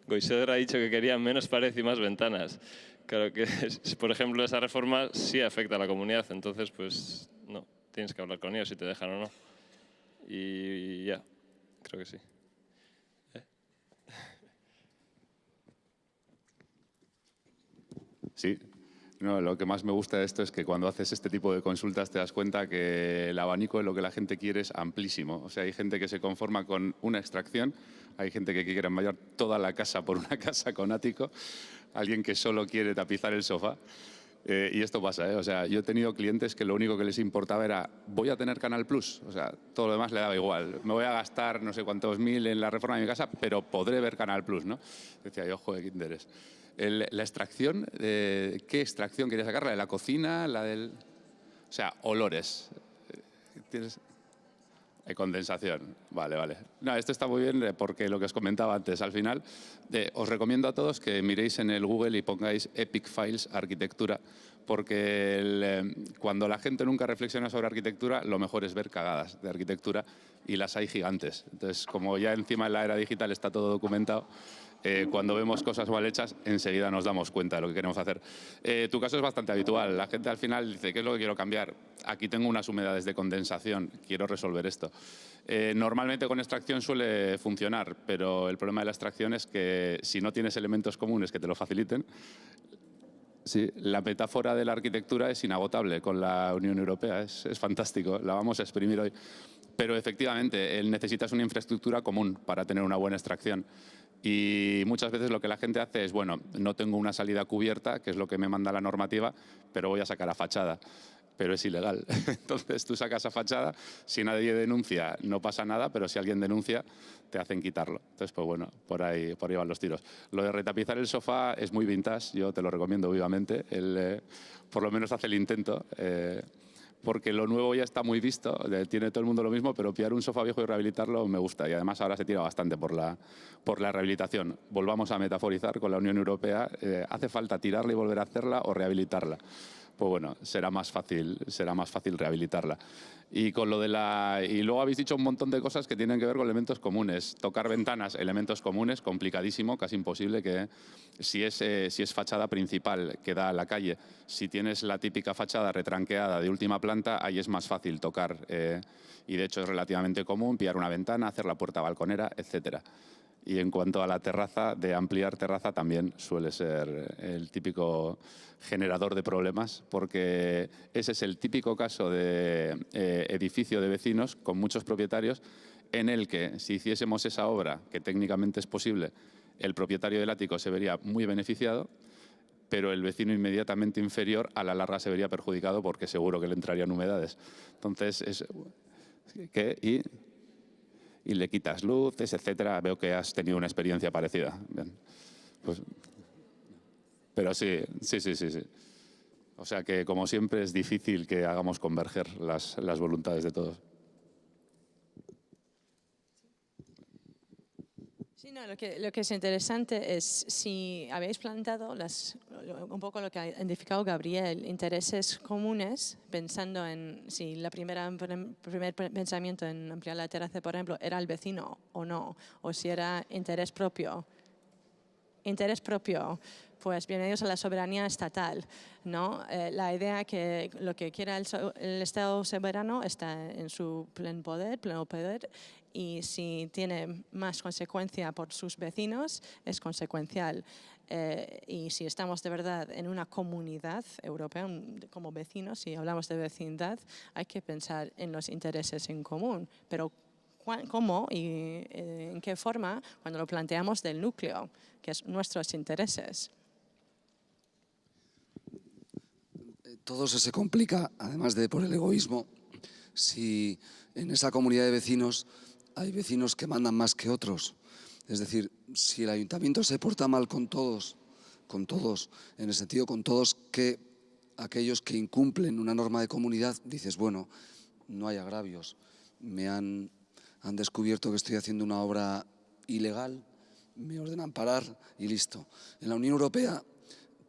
Goiseder ha dicho que quería menos pared y más ventanas. Claro que, por ejemplo, esa reforma sí afecta a la comunidad, entonces, pues, no, tienes que hablar con ellos si te dejan o no. Y ya, creo que sí. Sí. No, lo que más me gusta de esto es que cuando haces este tipo de consultas te das cuenta que el abanico de lo que la gente quiere es amplísimo. O sea, hay gente que se conforma con una extracción, hay gente que quiere cambiar toda la casa por una casa con ático, alguien que solo quiere tapizar el sofá. Y esto pasa, ¿eh? O sea, yo he tenido clientes que lo único que les importaba era ¿voy a tener Canal Plus? O sea, todo lo demás le daba igual. Me voy a gastar no sé cuántos mil en la reforma de mi casa, pero podré ver Canal Plus, ¿no? Decía yo, joder, qué interés. La extracción, ¿qué extracción quería sacar? ¿La de la cocina? ¿La del...? O sea, olores. ¿Tienes...? Condensación. Vale, vale. No, esto está muy bien porque lo que os comentaba antes, al final, os recomiendo a todos que miréis en el Google y pongáis Epic Files Arquitectura, porque cuando la gente nunca reflexiona sobre arquitectura, lo mejor es ver cagadas de arquitectura y las hay gigantes. Entonces, como ya encima en la era digital está todo documentado, cuando vemos cosas mal hechas, enseguida nos damos cuenta de lo que queremos hacer. Tu caso es bastante habitual. La gente al final dice, ¿qué es lo que quiero cambiar? Aquí tengo unas humedades de condensación, quiero resolver esto. Normalmente con extracción suele funcionar, pero el problema de la extracción es que si no tienes elementos comunes que te lo faciliten, sí, la metáfora de la arquitectura es inagotable con la Unión Europea, es fantástico, la vamos a exprimir hoy. Pero efectivamente, necesitas una infraestructura común para tener una buena extracción. Y muchas veces lo que la gente hace es, bueno, no tengo una salida cubierta, que es lo que me manda la normativa, pero voy a sacar a fachada. Pero es ilegal. Entonces tú sacas a fachada, si nadie denuncia no pasa nada, pero si alguien denuncia te hacen quitarlo. Entonces, pues bueno, por ahí van los tiros. Lo de retapizar el sofá es muy vintage, yo te lo recomiendo vivamente. Por lo menos hace el intento. porque lo nuevo ya está muy visto, tiene todo el mundo lo mismo, pero pillar un sofá viejo y rehabilitarlo me gusta. Y además ahora se tira bastante por la rehabilitación. Volvamos a metaforizar con la Unión Europea. ¿Hace falta tirarla y volver a hacerla o rehabilitarla? Pues bueno, será más fácil rehabilitarla. Y con lo de y luego habéis dicho un montón de cosas que tienen que ver con elementos comunes. Tocar ventanas, elementos comunes, complicadísimo, casi imposible, que si es fachada principal que da a la calle, si tienes la típica fachada retranqueada de última planta, ahí es más fácil tocar. Y de hecho es relativamente común pillar una ventana, hacer la puerta balconera, etcétera. Y en cuanto a la terraza, de ampliar terraza también suele ser el típico generador de problemas, porque ese es el típico caso de edificio de vecinos con muchos propietarios en el que si hiciésemos esa obra, que técnicamente es posible, el propietario del ático se vería muy beneficiado, pero el vecino inmediatamente inferior a la larga se vería perjudicado porque seguro que le entrarían humedades. Entonces, y le quitas luces, etcétera. Veo que has tenido una experiencia parecida. Bien. Pues, pero sí. O sea que, como siempre, es difícil que hagamos converger las voluntades de todos. Sí, no, lo que es interesante es si habéis planteado un poco lo que ha identificado Gabriel, intereses comunes, pensando en si el primer pensamiento en ampliar la terraza, por ejemplo, era el vecino o no, o si era interés propio. Interés propio, pues bienvenidos a la soberanía estatal, ¿no? La idea que lo que quiera el Estado soberano está en su pleno poder, y si tiene más consecuencia por sus vecinos, es consecuencial. Y si estamos de verdad en una comunidad europea, como vecinos, si hablamos de vecindad, hay que pensar en los intereses en común. Pero ¿cómo y en qué forma? Cuando lo planteamos del núcleo, que es nuestros intereses. Todo eso se complica, además de por el egoísmo, si en esa comunidad de vecinos hay vecinos que mandan más que otros. Es decir, si el ayuntamiento se porta mal con todos, en el sentido con todos que aquellos que incumplen una norma de comunidad, dices, bueno, no hay agravios, han descubierto que estoy haciendo una obra ilegal, me ordenan parar y listo. En la Unión Europea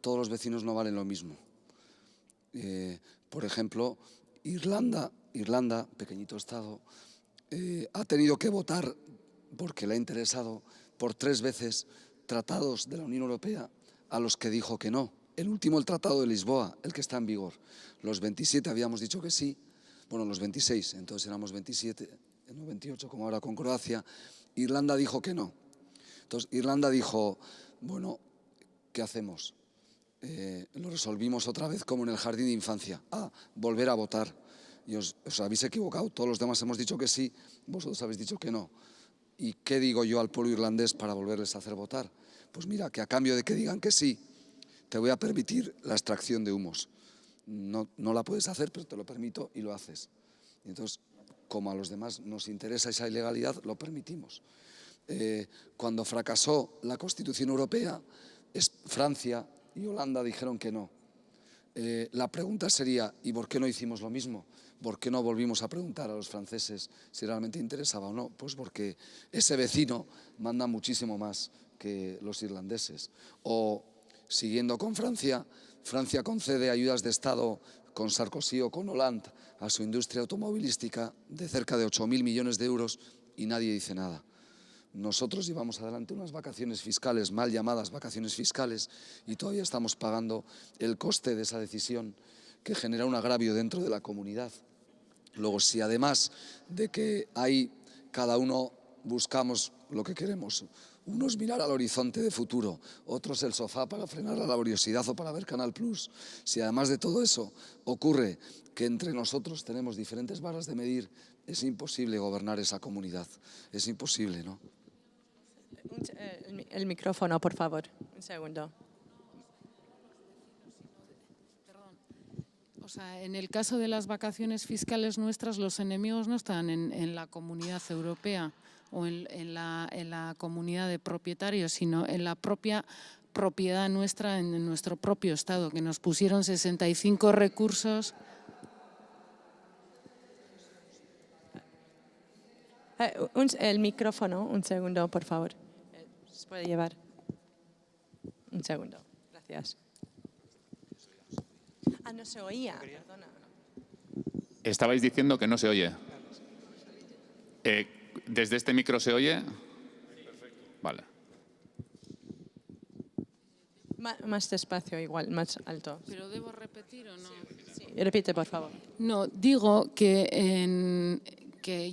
todos los vecinos no valen lo mismo. Por ejemplo, Irlanda, pequeñito estado, ha tenido que votar, porque le ha interesado, por 3 veces tratados de la Unión Europea a los que dijo que no. El último, el Tratado de Lisboa, el que está en vigor. Los 27 habíamos dicho que sí, bueno, los 26, entonces éramos 27, no 28 como ahora con Croacia. Irlanda dijo que no. Entonces Irlanda dijo, bueno, ¿qué hacemos? Lo resolvimos otra vez como en el jardín de infancia, volver a votar. Y os habéis equivocado, todos los demás hemos dicho que sí, vosotros habéis dicho que no. ¿Y qué digo yo al pueblo irlandés para volverles a hacer votar? Pues mira, que a cambio de que digan que sí, te voy a permitir la extracción de humos. No la puedes hacer, pero te lo permito y lo haces. Y entonces, como a los demás nos interesa esa ilegalidad, lo permitimos. Cuando fracasó la Constitución Europea, Francia y Holanda dijeron que no. La pregunta sería, ¿y por qué no hicimos lo mismo? ¿Por qué no volvimos a preguntar a los franceses si realmente interesaba o no? Pues porque ese vecino manda muchísimo más que los irlandeses. O, siguiendo con Francia, Francia concede ayudas de Estado con Sarkozy o con Hollande a su industria automovilística de cerca de 8.000 millones de euros y nadie dice nada. Nosotros llevamos adelante unas vacaciones fiscales, mal llamadas vacaciones fiscales, y todavía estamos pagando el coste de esa decisión que genera un agravio dentro de la comunidad. Luego, si además de que ahí cada uno buscamos lo que queremos, unos mirar al horizonte de futuro, otros el sofá para frenar la laboriosidad o para ver Canal Plus, si además de todo eso ocurre que entre nosotros tenemos diferentes varas de medir, es imposible gobernar esa comunidad, es imposible, ¿no? El micrófono, por favor. Un segundo. O sea, en el caso de las vacaciones fiscales nuestras, los enemigos no están en la Comunidad Europea o en la comunidad de propietarios, sino en la propia propiedad nuestra, en nuestro propio Estado, que nos pusieron 65 recursos. El micrófono, un segundo, por favor. ¿Se puede llevar? Un segundo, gracias. No se oía, perdona. Estabais diciendo que no se oye. ¿Desde este micro se oye? Vale. Más despacio, igual, más alto. ¿Pero debo repetir o no? Sí, repite, por favor. No, digo que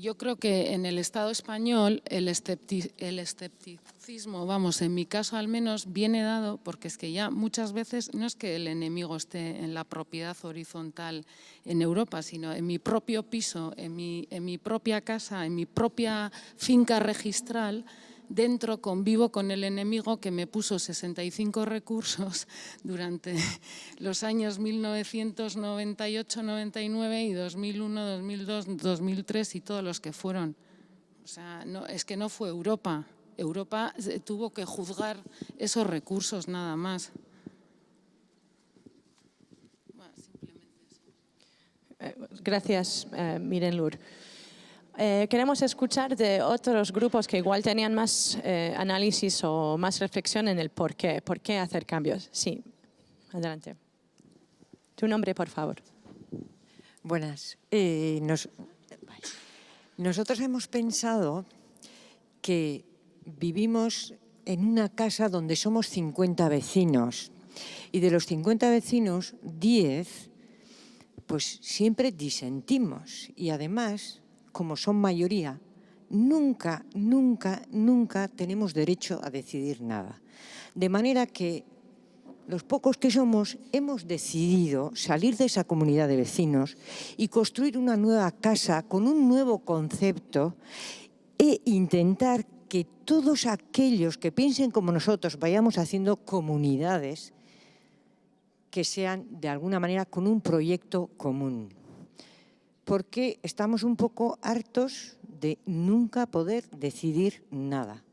yo creo que en el Estado español el escepticismo, vamos, en mi caso al menos, viene dado porque es que ya muchas veces no es que el enemigo esté en la propiedad horizontal en Europa, sino en mi propio piso, en mi propia casa, en mi propia finca registral. Dentro convivo con el enemigo que me puso 65 recursos durante los años 1998, 99 y 2001, 2002, 2003 y todos los que fueron. O sea, no, es que no fue Europa. Europa tuvo que juzgar esos recursos nada más. Bueno, simplemente eso. Gracias, Miren Lur. Queremos escuchar de otros grupos que igual tenían más análisis o más reflexión en el por qué hacer cambios. Sí, adelante. Tu nombre, por favor. Buenas. Nosotros hemos pensado que vivimos en una casa donde somos 50 vecinos y de los 50 vecinos, 10, pues siempre disentimos y además, como son mayoría, nunca tenemos derecho a decidir nada. De manera que los pocos que somos hemos decidido salir de esa comunidad de vecinos y construir una nueva casa con un nuevo concepto e intentar que todos aquellos que piensen como nosotros vayamos haciendo comunidades que sean de alguna manera con un proyecto común. Porque estamos un poco hartos de nunca poder decidir nada.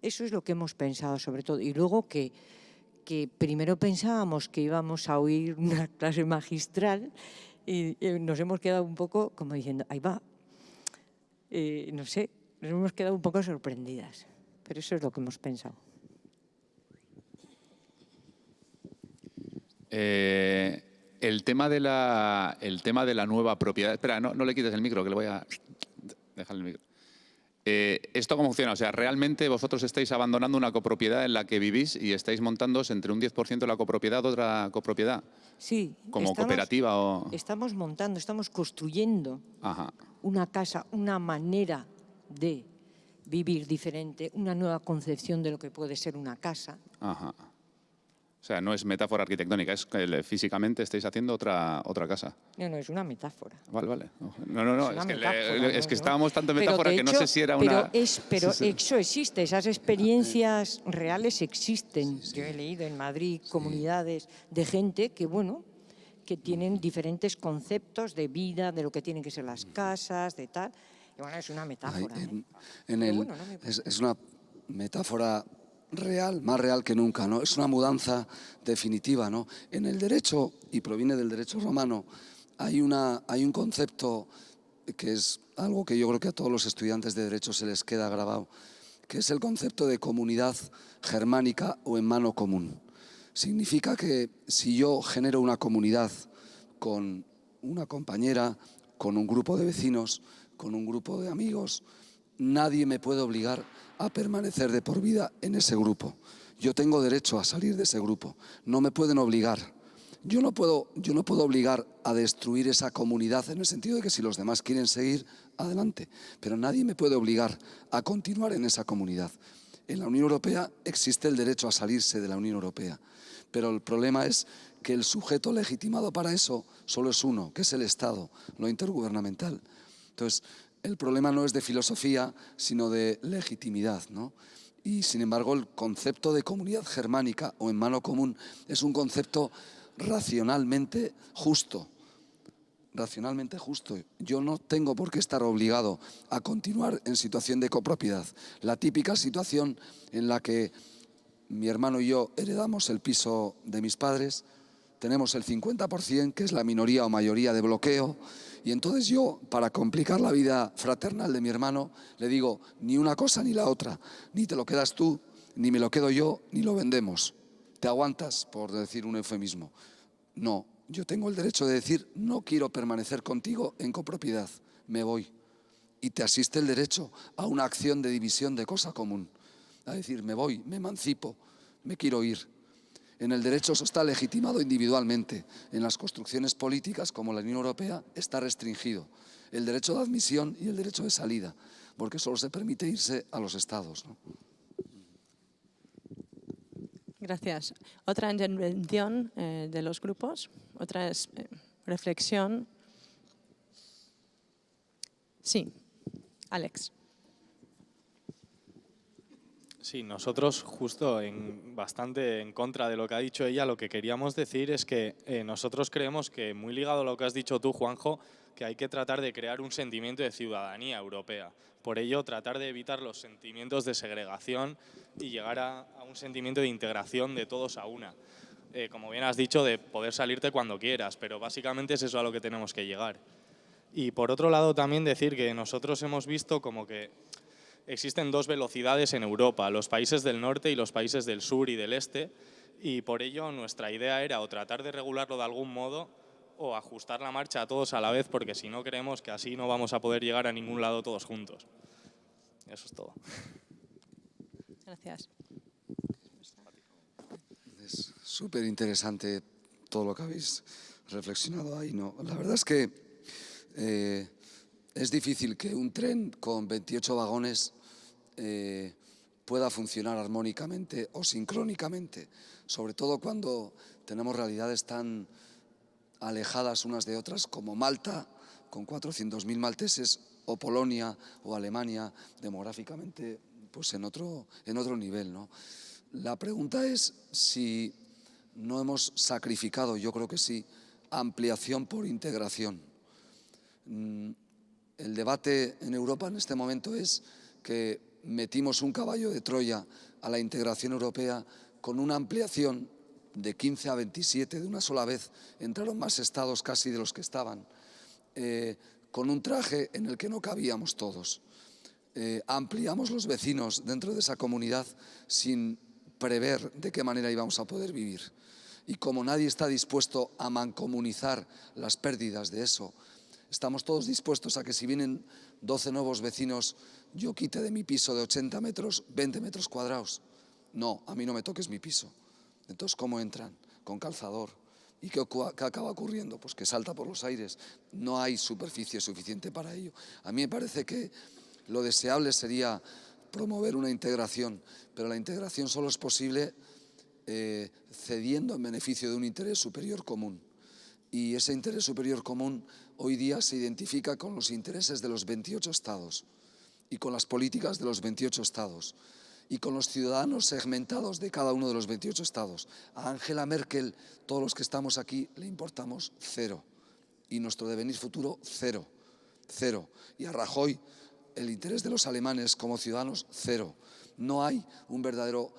Eso es lo que hemos pensado sobre todo. Y luego que primero pensábamos que íbamos a oír una clase magistral y nos hemos quedado un poco como diciendo, ahí va, no sé, nos hemos quedado un poco sorprendidas. Pero eso es lo que hemos pensado. El tema de la nueva propiedad... Espera, no le quites el micro, que le voy a dejar el micro. ¿Esto cómo funciona? O sea, ¿realmente vosotros estáis abandonando una copropiedad en la que vivís y estáis montándoos entre un 10% de la copropiedad otra copropiedad? Sí. ¿Como cooperativa o...? Estamos montando, estamos construyendo una casa, una manera de vivir diferente, una nueva concepción de lo que puede ser una casa. Ajá. O sea, no es metáfora arquitectónica, es que físicamente estáis haciendo otra casa. No, es una metáfora. Vale. No, es que estábamos tanto en metáfora que no sé si era una... Pero eso existe, esas experiencias reales existen. Yo he leído en Madrid comunidades de gente que, bueno, que tienen diferentes conceptos de vida, de lo que tienen que ser las casas, de tal. Y bueno, es una metáfora. Es una metáfora real, más real que nunca, ¿no? Es una mudanza definitiva, ¿no? En el derecho, y proviene del derecho romano, hay un concepto que es algo que yo creo que a todos los estudiantes de derecho se les queda grabado, que es el concepto de comunidad germánica o en mano común. Significa que si yo genero una comunidad con una compañera, con un grupo de vecinos, con un grupo de amigos, nadie me puede obligar a permanecer de por vida en ese grupo. Yo tengo derecho a salir de ese grupo. No me pueden obligar. Yo no puedo obligar a destruir esa comunidad en el sentido de que si los demás quieren seguir, adelante. Pero nadie me puede obligar a continuar en esa comunidad. En la Unión Europea existe el derecho a salirse de la Unión Europea. Pero el problema es que el sujeto legitimado para eso solo es uno, que es el Estado, lo intergubernamental. Entonces, el problema no es de filosofía, sino de legitimidad, ¿no? Y, sin embargo, el concepto de comunidad germánica o en mano común es un concepto racionalmente justo. Racionalmente justo. Yo no tengo por qué estar obligado a continuar en situación de copropiedad. La típica situación en la que mi hermano y yo heredamos el piso de mis padres, tenemos el 50%, que es la minoría o mayoría de bloqueo, Y entonces yo, para complicar la vida fraternal de mi hermano, le digo, ni una cosa ni la otra, ni te lo quedas tú, ni me lo quedo yo, ni lo vendemos. ¿Te aguantas, por decir un eufemismo? No, yo tengo el derecho de decir, no quiero permanecer contigo en copropiedad, me voy. Y te asiste el derecho a una acción de división de cosa común. A decir, me voy, me emancipo, me quiero ir. En el derecho eso está legitimado individualmente. En las construcciones políticas, como la Unión Europea, está restringido. El derecho de admisión y el derecho de salida, porque solo se permite irse a los estados, ¿no? Gracias. Otra intervención de los grupos, otra reflexión. Sí, Alex. Sí, nosotros justo bastante en contra de lo que ha dicho ella, lo que queríamos decir es que nosotros creemos que, muy ligado a lo que has dicho tú, Juanjo, que hay que tratar de crear un sentimiento de ciudadanía europea. Por ello, tratar de evitar los sentimientos de segregación y llegar a un sentimiento de integración de todos a una. Como bien has dicho, de poder salirte cuando quieras, pero básicamente es eso a lo que tenemos que llegar. Y por otro lado también decir que nosotros hemos visto como que existen dos velocidades en Europa, los países del norte y los países del sur y del este, y por ello nuestra idea era o tratar de regularlo de algún modo o ajustar la marcha a todos a la vez, porque si no creemos que así no vamos a poder llegar a ningún lado todos juntos. Eso es todo. Gracias. Es súper interesante todo lo que habéis reflexionado ahí, ¿no? La verdad es que es difícil que un tren con 28 vagones pueda funcionar armónicamente o sincrónicamente, sobre todo cuando tenemos realidades tan alejadas unas de otras como Malta, con 400.000 malteses, o Polonia o Alemania, demográficamente pues en otro nivel, ¿no? La pregunta es si no hemos sacrificado, yo creo que sí, ampliación por integración. El debate en Europa en este momento es que metimos un caballo de Troya a la integración europea con una ampliación de 15 a 27 de una sola vez. Entraron más estados casi de los que estaban, con un traje en el que no cabíamos todos. Ampliamos los vecinos dentro de esa comunidad sin prever de qué manera íbamos a poder vivir. Y como nadie está dispuesto a mancomunizar las pérdidas de eso, estamos todos dispuestos a que si vienen 12 nuevos vecinos, yo quite de mi piso de 80 metros, 20 metros cuadrados. No, a mí no me toques mi piso. Entonces, ¿cómo entran? Con calzador. ¿Y qué acaba ocurriendo? Pues que salta por los aires. No hay superficie suficiente para ello. A mí me parece que lo deseable sería promover una integración, pero la integración solo es posible cediendo en beneficio de un interés superior común. Y ese interés superior común hoy día se identifica con los intereses de los 28 estados y con las políticas de los 28 estados y con los ciudadanos segmentados de cada uno de los 28 estados. A Angela Merkel, todos los que estamos aquí, le importamos cero. Y nuestro devenir futuro, cero. Cero. Y a Rajoy, el interés de los alemanes como ciudadanos, cero. No hay un verdadero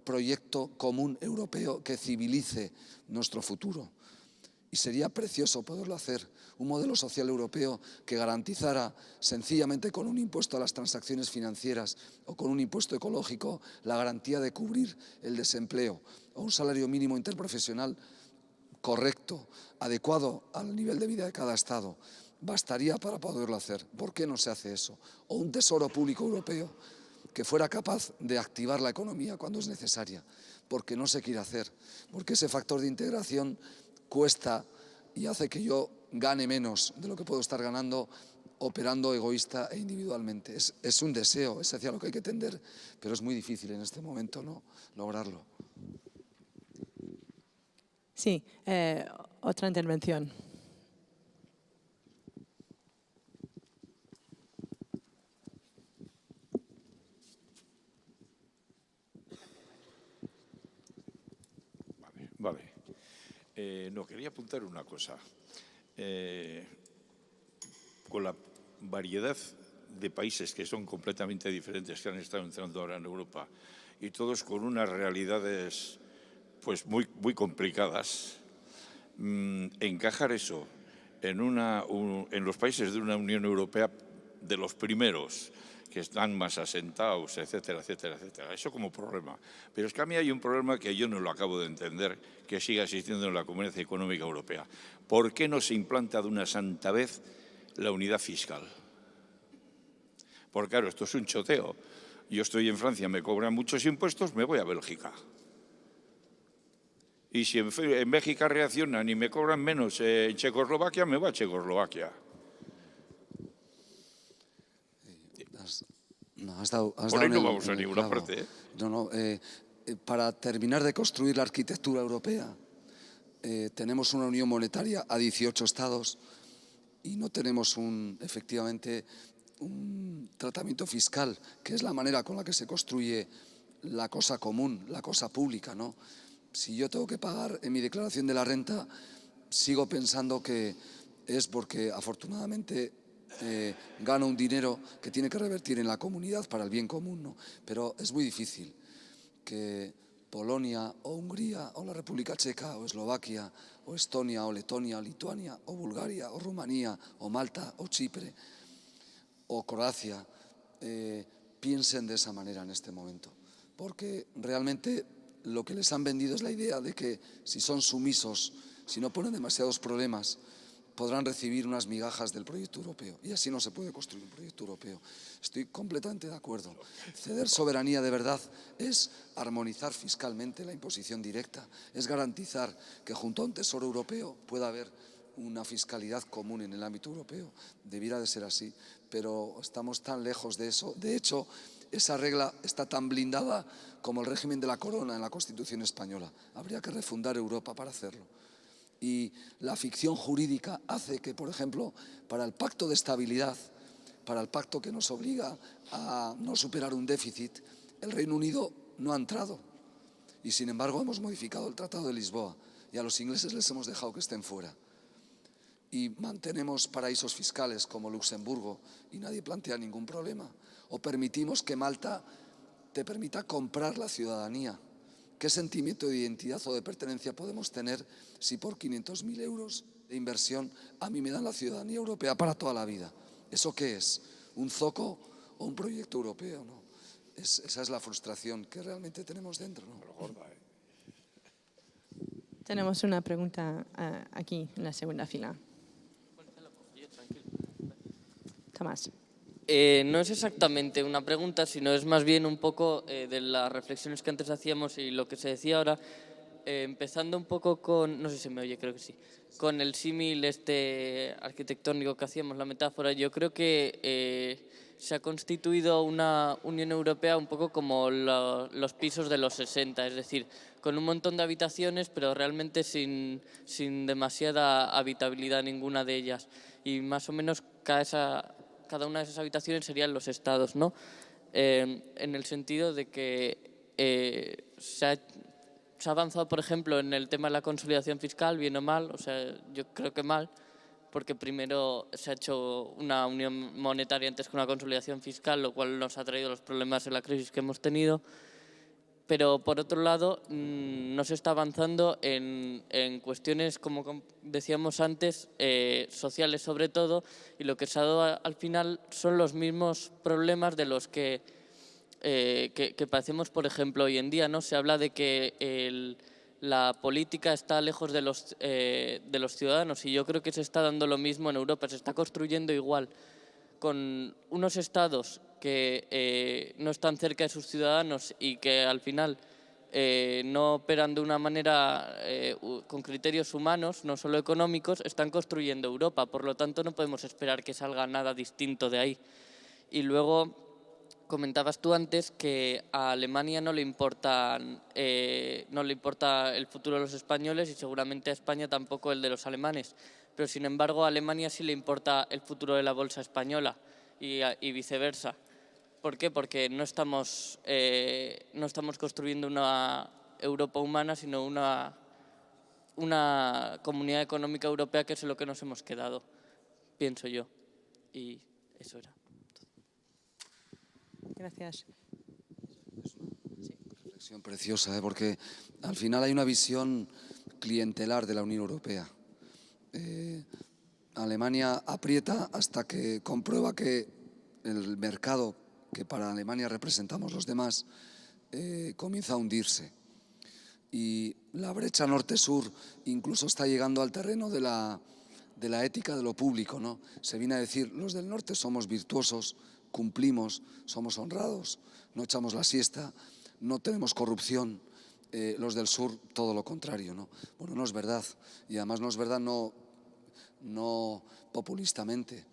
proyecto común europeo que civilice nuestro futuro. Y sería precioso poderlo hacer, un modelo social europeo que garantizara sencillamente con un impuesto a las transacciones financieras o con un impuesto ecológico la garantía de cubrir el desempleo o un salario mínimo interprofesional correcto, adecuado al nivel de vida de cada Estado. Bastaría para poderlo hacer. ¿Por qué no se hace eso? O un tesoro público europeo que fuera capaz de activar la economía cuando es necesaria, porque no se quiere hacer, porque ese factor de integración cuesta y hace que yo gane menos de lo que puedo estar ganando operando egoísta e individualmente. Es un deseo, es hacia lo que hay que tender, pero es muy difícil en este momento, ¿no?, lograrlo. Sí, otra intervención. Vale. No, quería apuntar una cosa. Con la variedad de países que son completamente diferentes, que han estado entrando ahora en Europa, y todos con unas realidades pues muy complicadas, encajar eso en los países de una Unión Europea de los primeros, que están más asentados, etcétera, etcétera, etcétera. Eso como problema. Pero es que a mí hay un problema que yo no lo acabo de entender, que sigue existiendo en la Comunidad Económica Europea. ¿Por qué no se implanta de una santa vez la unidad fiscal? Porque claro, esto es un choteo. Yo estoy en Francia, me cobran muchos impuestos, me voy a Bélgica. Y si en Bélgica reaccionan y me cobran menos en Checoslovaquia, me voy a Checoslovaquia. Por ahí no vamos a ninguna parte. Para terminar de construir la arquitectura europea, tenemos una unión monetaria a 18 estados y no tenemos efectivamente un tratamiento fiscal, que es la manera con la que se construye la cosa común, la cosa pública, ¿no? Si yo tengo que pagar en mi declaración de la renta, sigo pensando que es porque afortunadamente gano un dinero que tiene que revertir en la comunidad para el bien común, ¿no? Pero es muy difícil que Polonia o Hungría o la República Checa o Eslovaquia o Estonia o Letonia o Lituania o Bulgaria o Rumanía o Malta o Chipre o Croacia piensen de esa manera en este momento, porque realmente lo que les han vendido es la idea de que si son sumisos, si no ponen demasiados problemas, podrán recibir unas migajas del proyecto europeo. Y así no se puede construir un proyecto europeo. Estoy completamente de acuerdo. Ceder soberanía de verdad es armonizar fiscalmente la imposición directa, es garantizar que junto a un tesoro europeo pueda haber una fiscalidad común en el ámbito europeo. Debiera de ser así, pero estamos tan lejos de eso. De hecho, esa regla está tan blindada como el régimen de la corona en la Constitución española. Habría que refundar Europa para hacerlo. Y la ficción jurídica hace que, por ejemplo, para el pacto de estabilidad, para el pacto que nos obliga a no superar un déficit, el Reino Unido no ha entrado. Y sin embargo hemos modificado el Tratado de Lisboa y a los ingleses les hemos dejado que estén fuera. Y mantenemos paraísos fiscales como Luxemburgo y nadie plantea ningún problema. O permitimos que Malta te permita comprar la ciudadanía. ¿Qué sentimiento de identidad o de pertenencia podemos tener si por 500.000 euros de inversión a mí me dan la ciudadanía europea para toda la vida? ¿Eso qué es? ¿Un zoco o un proyecto europeo? ¿No? Esa es la frustración que realmente tenemos dentro, ¿no? Tenemos una pregunta aquí, en la segunda fila. Tomás. No es exactamente una pregunta, sino es más bien un poco de las reflexiones que antes hacíamos y lo que se decía ahora, empezando un poco con, no sé si me oye, creo que sí, con el símil arquitectónico que hacíamos, la metáfora. Yo creo que se ha constituido una Unión Europea un poco como los pisos de los 60, es decir, con un montón de habitaciones, pero realmente sin demasiada habitabilidad ninguna de ellas. Y más o menos cada una de esas habitaciones serían los estados, ¿no? En el sentido de que se ha avanzado, por ejemplo, en el tema de la consolidación fiscal, bien o mal, o sea, yo creo que mal, porque primero se ha hecho una unión monetaria antes que una consolidación fiscal, lo cual nos ha traído los problemas en la crisis que hemos tenido. Pero, por otro lado, no se está avanzando en cuestiones, como decíamos antes, sociales sobre todo, y lo que se ha dado al final son los mismos problemas de los que padecemos, por ejemplo, hoy en día, ¿no? Se habla de que la política está lejos de los ciudadanos, y yo creo que se está dando lo mismo en Europa, se está construyendo igual, con unos estados que no están cerca de sus ciudadanos y que al final no operan de una manera con criterios humanos, no solo económicos, están construyendo Europa. Por lo tanto, no podemos esperar que salga nada distinto de ahí. Y luego comentabas tú antes que a Alemania no le importa el futuro de los españoles y seguramente a España tampoco el de los alemanes. Pero, sin embargo, a Alemania sí le importa el futuro de la bolsa española y viceversa. ¿Por qué? Porque no estamos construyendo una Europa humana, sino una comunidad económica europea, que es en lo que nos hemos quedado, pienso yo. Y eso era. Gracias. Reflexión preciosa, porque al final hay una visión clientelar de la Unión Europea. Alemania aprieta hasta que comprueba que el mercado que para Alemania representamos los demás comienza a hundirse. Y la brecha norte-sur incluso está llegando al terreno de la ética de lo público, ¿no? Se viene a decir, los del norte somos virtuosos, cumplimos, somos honrados, no echamos la siesta, no tenemos corrupción. Los del sur, todo lo contrario, ¿no? Bueno, no es verdad. Y además no es verdad no populistamente.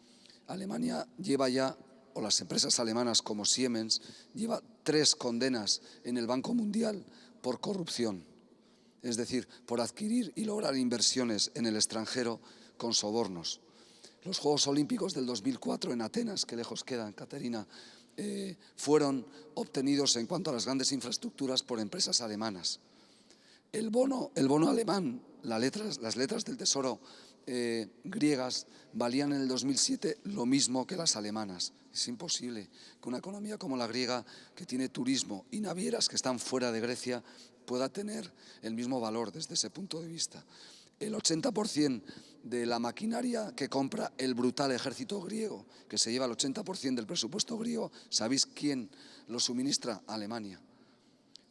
Alemania lleva ya, o las empresas alemanas como Siemens, lleva 3 condenas en el Banco Mundial por corrupción. Es decir, por adquirir y lograr inversiones en el extranjero con sobornos. Los Juegos Olímpicos del 2004 en Atenas, que lejos quedan, Caterina, fueron obtenidos en cuanto a las grandes infraestructuras por empresas alemanas. El bono alemán, las letras del Tesoro griegas valían en el 2007 lo mismo que las alemanas. Es imposible que una economía como la griega, que tiene turismo y navieras que están fuera de Grecia, pueda tener el mismo valor desde ese punto de vista. El 80% de la maquinaria que compra el brutal ejército griego, que se lleva el 80% del presupuesto griego, ¿sabéis quién lo suministra? Alemania.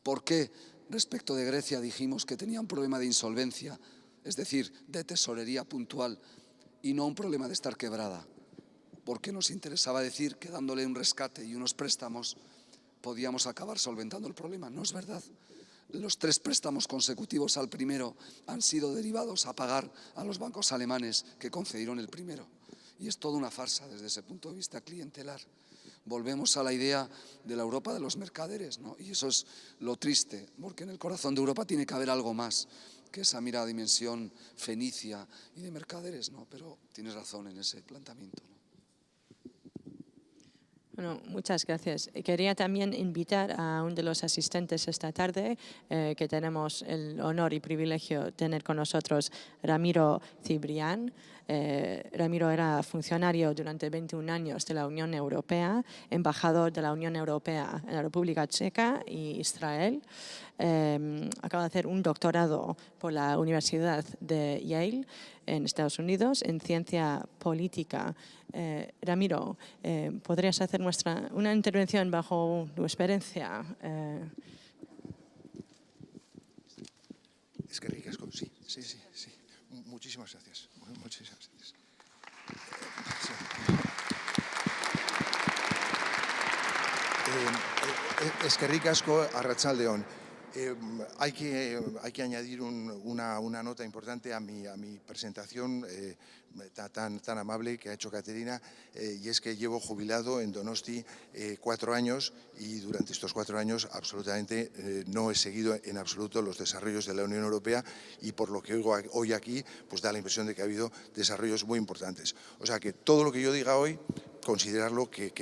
¿Por qué respecto de Grecia dijimos que tenía un problema de insolvencia, es decir, de tesorería puntual, y no un problema de estar quebrada? Porque nos interesaba decir que dándole un rescate y unos préstamos podíamos acabar solventando el problema. No es verdad. Los 3 préstamos consecutivos al primero han sido derivados a pagar a los bancos alemanes que concedieron el primero. Y es toda una farsa desde ese punto de vista clientelar. Volvemos a la idea de la Europa de los mercaderes, ¿no? Y eso es lo triste, porque en el corazón de Europa tiene que haber algo más que esa mira dimensión fenicia y de mercaderes, ¿no? Pero tienes razón en ese planteamiento, ¿no? Bueno, muchas gracias. Quería también invitar a uno de los asistentes esta tarde, que tenemos el honor y privilegio de tener con nosotros, Ramiro Cibrián. Ramiro era funcionario durante 21 años de la Unión Europea, embajador de la Unión Europea en la República Checa y Israel. Acaba de hacer un doctorado por la Universidad de Yale en Estados Unidos en ciencia política. Ramiro, ¿podrías hacer una intervención bajo tu experiencia? Es que ricasco, sí. Muchísimas gracias. Es que ricasco, arratsaldeon. Hay que añadir una nota importante a mi presentación tan amable que ha hecho Caterina, y es que llevo jubilado en Donosti 4 años y durante estos 4 años absolutamente no he seguido en absoluto los desarrollos de la Unión Europea, y por lo que oigo hoy aquí pues da la impresión de que ha habido desarrollos muy importantes. O sea que todo lo que yo diga hoy, considerarlo que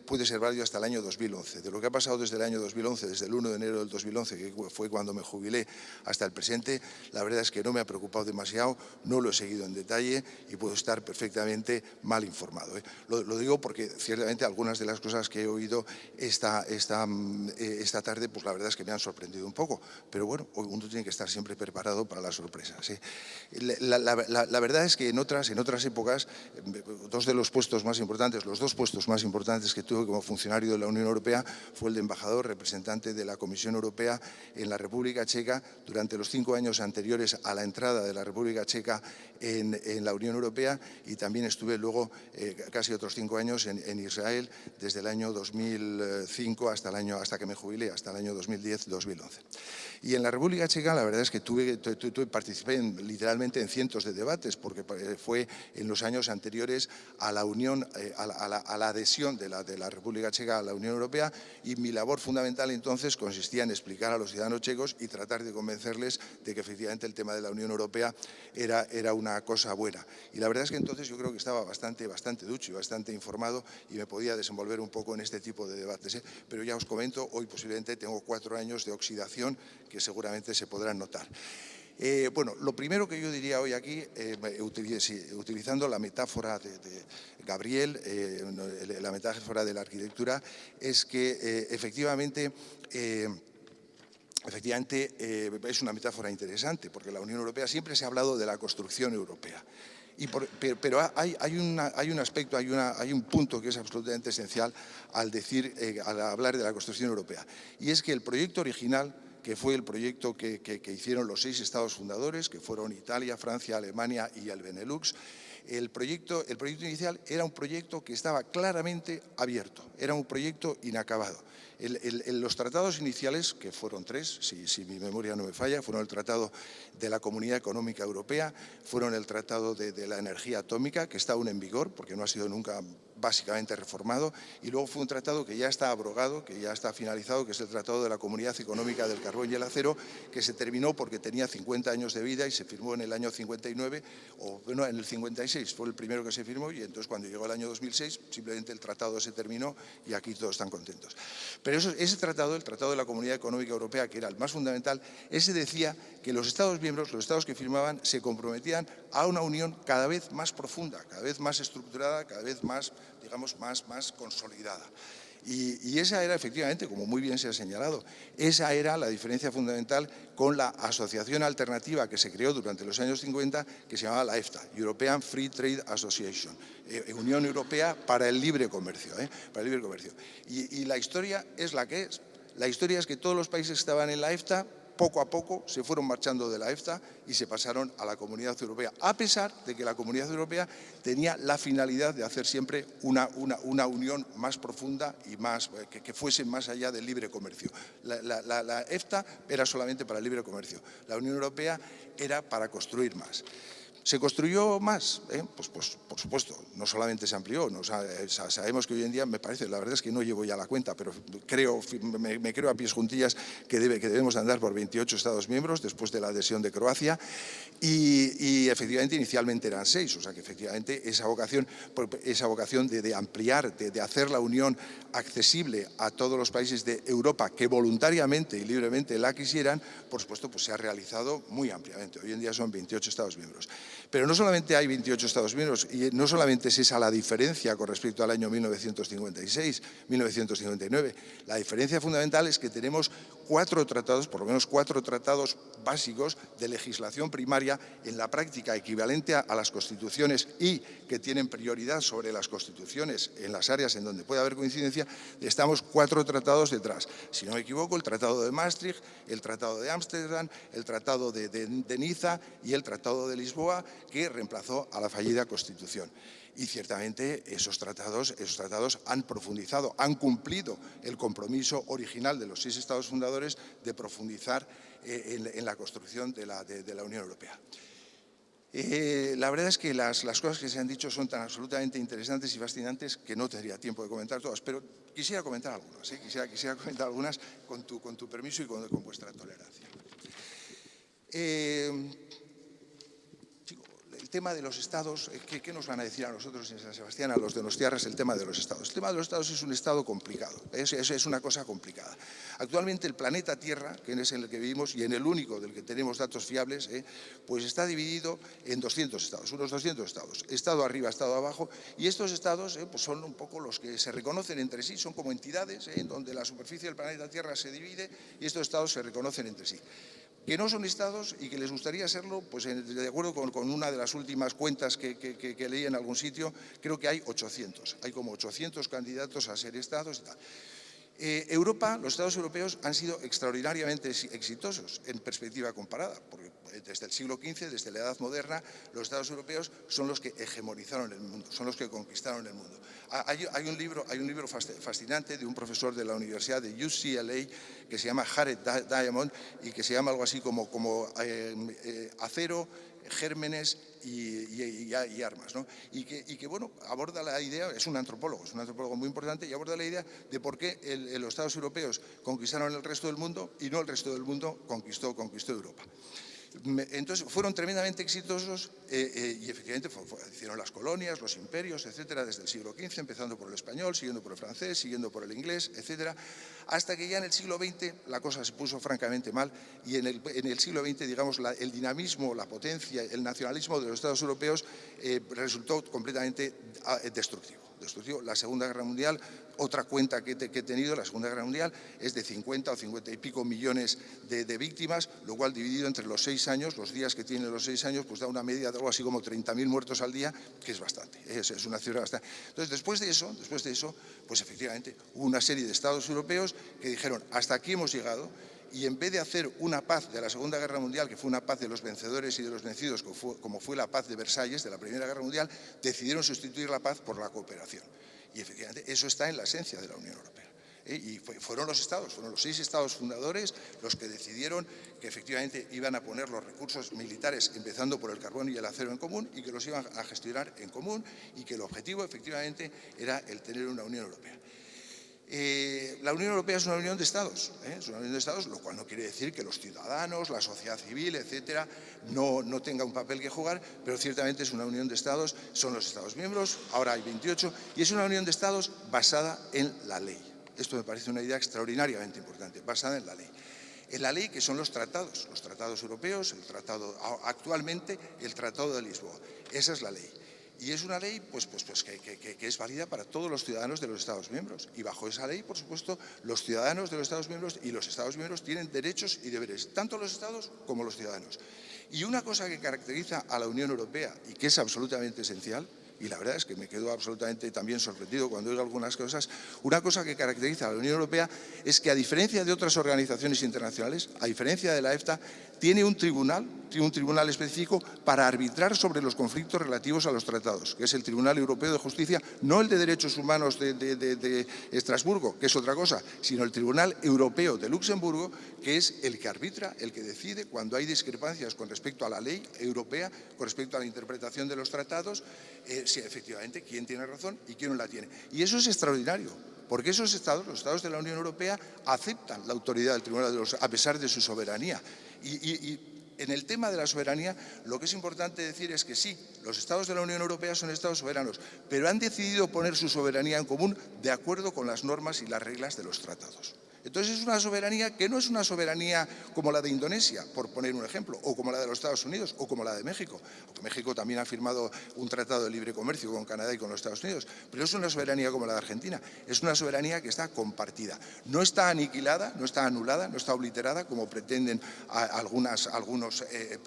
puede ser válido hasta el año 2011. De lo que ha pasado desde el año 2011, desde el 1 de enero del 2011, que fue cuando me jubilé, hasta el presente, la verdad es que no me ha preocupado demasiado, no lo he seguido en detalle y puedo estar perfectamente mal informado. Lo digo porque ciertamente algunas de las cosas que he oído esta tarde, pues la verdad es que me han sorprendido un poco, pero bueno, uno tiene que estar siempre preparado para las sorpresas. La verdad es que en otras épocas, los dos puestos más importantes que tuve como funcionario de la Unión Europea fue el de embajador representante de la Comisión Europea en la República Checa durante los 5 años anteriores a la entrada de la República Checa en la Unión Europea, y también estuve luego casi otros 5 años en Israel desde el año 2005 hasta que me jubilé, hasta el año 2010-2011. Y en la República Checa la verdad es que participé literalmente en cientos de debates, porque fue en los años anteriores a la Unión, a la adhesión de la República Checa a la Unión Europea, y mi labor fundamental entonces consistía en explicar a los ciudadanos checos y tratar de convencerles de que efectivamente el tema de la Unión Europea era una cosa buena. Y la verdad es que entonces yo creo que estaba bastante ducho y bastante informado y me podía desenvolver un poco en este tipo de debates. Pero ya os comento, hoy posiblemente tengo 4 años de oxidación que seguramente se podrán notar. Bueno, lo primero que yo diría hoy aquí, utilizando la metáfora de Gabriel, la metáfora de la arquitectura, es que efectivamente efectivamente es una metáfora interesante, porque la Unión Europea siempre se ha hablado de la construcción europea. Pero hay un aspecto, hay un punto que es absolutamente esencial al hablar de la construcción europea, y es que el proyecto original, que fue el proyecto que hicieron los 6 estados fundadores, que fueron Italia, Francia, Alemania y el Benelux, el proyecto inicial era un proyecto que estaba claramente abierto, era un proyecto inacabado. Los tratados iniciales, que fueron 3, si mi memoria no me falla, fueron el Tratado de la Comunidad Económica Europea, fueron el Tratado de la Energía Atómica, que está aún en vigor, porque no ha sido nunca básicamente reformado, y luego fue un tratado que ya está abrogado, que ya está finalizado, que es el Tratado de la Comunidad Económica del Carbón y el Acero, que se terminó porque tenía 50 años de vida y se firmó en el año 59, o bueno, en el 56 fue el primero que se firmó, y entonces cuando llegó el año 2006 simplemente el tratado se terminó y aquí todos están contentos. Pero ese tratado, el Tratado de la Comunidad Económica Europea, que era el más fundamental, ese decía que los Estados miembros, los Estados que firmaban, se comprometían a una unión cada vez más profunda, cada vez más estructurada, cada vez más, digamos, más consolidada. Y esa era, efectivamente, como muy bien se ha señalado, esa era la diferencia fundamental con la asociación alternativa que se creó durante los años 50, que se llamaba la EFTA, European Free Trade Association, Unión Europea para el Libre Comercio. Para el libre comercio. Y la historia es la que es. La historia es que todos los países que estaban en la EFTA, poco a poco se fueron marchando de la EFTA y se pasaron a la Comunidad Europea, a pesar de que la Comunidad Europea tenía la finalidad de hacer siempre una unión más profunda y que fuese más allá del libre comercio. La EFTA era solamente para el libre comercio, la Unión Europea era para construir más. ¿Se construyó más? Pues por supuesto, no solamente se amplió, sabemos que hoy en día, me parece, la verdad es que no llevo ya la cuenta, pero me creo a pies juntillas que debemos andar por 28 Estados miembros después de la adhesión de Croacia y efectivamente inicialmente eran 6, o sea que efectivamente esa vocación de ampliar, de hacer la Unión accesible a todos los países de Europa que voluntariamente y libremente la quisieran, por supuesto, pues se ha realizado muy ampliamente. Hoy en día son 28 Estados miembros. Pero no solamente hay 28 Estados miembros y no solamente es esa la diferencia con respecto al año 1956, 1959. La diferencia fundamental es que tenemos 4 tratados, por lo menos 4 tratados básicos de legislación primaria en la práctica equivalente a las constituciones y que tienen prioridad sobre las constituciones en las áreas en donde puede haber coincidencia. Estamos 4 tratados detrás. Si no me equivoco, el Tratado de Maastricht, el Tratado de Ámsterdam, el Tratado de Niza y el Tratado de Lisboa, que reemplazó a la fallida Constitución. Y ciertamente esos tratados han profundizado, han cumplido el compromiso original de los 6 estados fundadores de profundizar en la construcción de la Unión Europea. La verdad es que las cosas que se han dicho son tan absolutamente interesantes y fascinantes que no tendría tiempo de comentar todas, pero quisiera comentar algunas, quisiera comentar algunas con tu permiso y con vuestra tolerancia. El tema de los estados, ¿qué nos van a decir a nosotros en San Sebastián, a los de Donostiarras, el tema de los estados? El tema de los estados es un estado complicado, es una cosa complicada. Actualmente el planeta Tierra, que es en el que vivimos y en el único del que tenemos datos fiables, pues está dividido en 200 estados, unos 200 estados, estado arriba, estado abajo, y estos estados pues son un poco los que se reconocen entre sí, son como entidades en donde la superficie del planeta Tierra se divide y estos estados se reconocen entre sí. Que no son estados y que les gustaría serlo, pues de acuerdo con una de las últimas cuentas que leí en algún sitio, creo que hay 800. Hay como 800 candidatos a ser estados y tal. Europa, los estados europeos han sido extraordinariamente exitosos en perspectiva comparada, porque desde el siglo XV, desde la Edad Moderna, los estados europeos son los que hegemonizaron el mundo, son los que conquistaron el mundo. Hay un libro fascinante de un profesor de la Universidad de UCLA que se llama Jared Diamond y que se llama algo así como acero, gérmenes y armas, ¿no? Y que bueno, aborda la idea, es un antropólogo muy importante y aborda la idea de por qué los estados europeos conquistaron el resto del mundo y no el resto del mundo conquistó Europa. Entonces fueron tremendamente exitosos y efectivamente hicieron las colonias, los imperios, etcétera, desde el siglo XV, empezando por el español, siguiendo por el francés, siguiendo por el inglés, etcétera, hasta que ya en el siglo XX la cosa se puso francamente mal y en el siglo XX, digamos, el dinamismo, la potencia, el nacionalismo de los estados europeos resultó completamente destructivo. La Segunda Guerra Mundial, otra cuenta que he tenido, la Segunda Guerra Mundial es de 50 o 50 y pico millones de víctimas, lo cual dividido entre los 6 años, los días que tienen los 6 años, pues da una media de algo así como 30.000 muertos al día, que es bastante, es una cifra bastante. Entonces, después de eso, pues efectivamente hubo una serie de estados europeos que dijeron, hasta aquí hemos llegado, y en vez de hacer una paz de la Segunda Guerra Mundial, que fue una paz de los vencedores y de los vencidos, como fue la paz de Versalles de la Primera Guerra Mundial, decidieron sustituir la paz por la cooperación. Y efectivamente eso está en la esencia de la Unión Europea. Y fueron los 6 estados fundadores los que decidieron que efectivamente iban a poner los recursos militares, empezando por el carbón y el acero en común, y que los iban a gestionar en común, y que el objetivo efectivamente era el tener una Unión Europea. La Unión Europea es una unión de Estados, lo cual no quiere decir que los ciudadanos, la sociedad civil, etcétera, no tenga un papel que jugar, pero ciertamente es una unión de Estados, son los Estados miembros, ahora hay 28, y es una unión de Estados basada en la ley. Esto me parece una idea extraordinariamente importante, basada en la ley. En la ley, que son los tratados europeos, actualmente el Tratado de Lisboa. Esa es la ley. Y es una ley que es válida para todos los ciudadanos de los Estados miembros. Y bajo esa ley, por supuesto, los ciudadanos de los Estados miembros y los Estados miembros tienen derechos y deberes, tanto los Estados como los ciudadanos. Y una cosa que caracteriza a la Unión Europea y que es absolutamente esencial, y la verdad es que me quedo absolutamente también sorprendido cuando oigo algunas cosas, una cosa que caracteriza a la Unión Europea es que, a diferencia de otras organizaciones internacionales, a diferencia de la EFTA, tiene un tribunal específico para arbitrar sobre los conflictos relativos a los tratados, que es el Tribunal Europeo de Justicia, no el de Derechos Humanos de Estrasburgo, que es otra cosa, sino el Tribunal Europeo de Luxemburgo, que es el que arbitra, el que decide cuando hay discrepancias con respecto a la ley europea, con respecto a la interpretación de los tratados, si efectivamente quién tiene razón y quién no la tiene. Y eso es extraordinario, porque esos estados, los estados de la Unión Europea, aceptan la autoridad del Tribunal a pesar de su soberanía. Y en el tema de la soberanía, lo que es importante decir es que sí, los estados de la Unión Europea son estados soberanos, pero han decidido poner su soberanía en común de acuerdo con las normas y las reglas de los tratados. Entonces es una soberanía que no es una soberanía como la de Indonesia, por poner un ejemplo, o como la de los Estados Unidos, o como la de México. Aunque México también ha firmado un tratado de libre comercio con Canadá y con los Estados Unidos, pero es una soberanía como la de Argentina. Es una soberanía que está compartida. No está aniquilada, no está anulada, no está obliterada, como pretenden algunas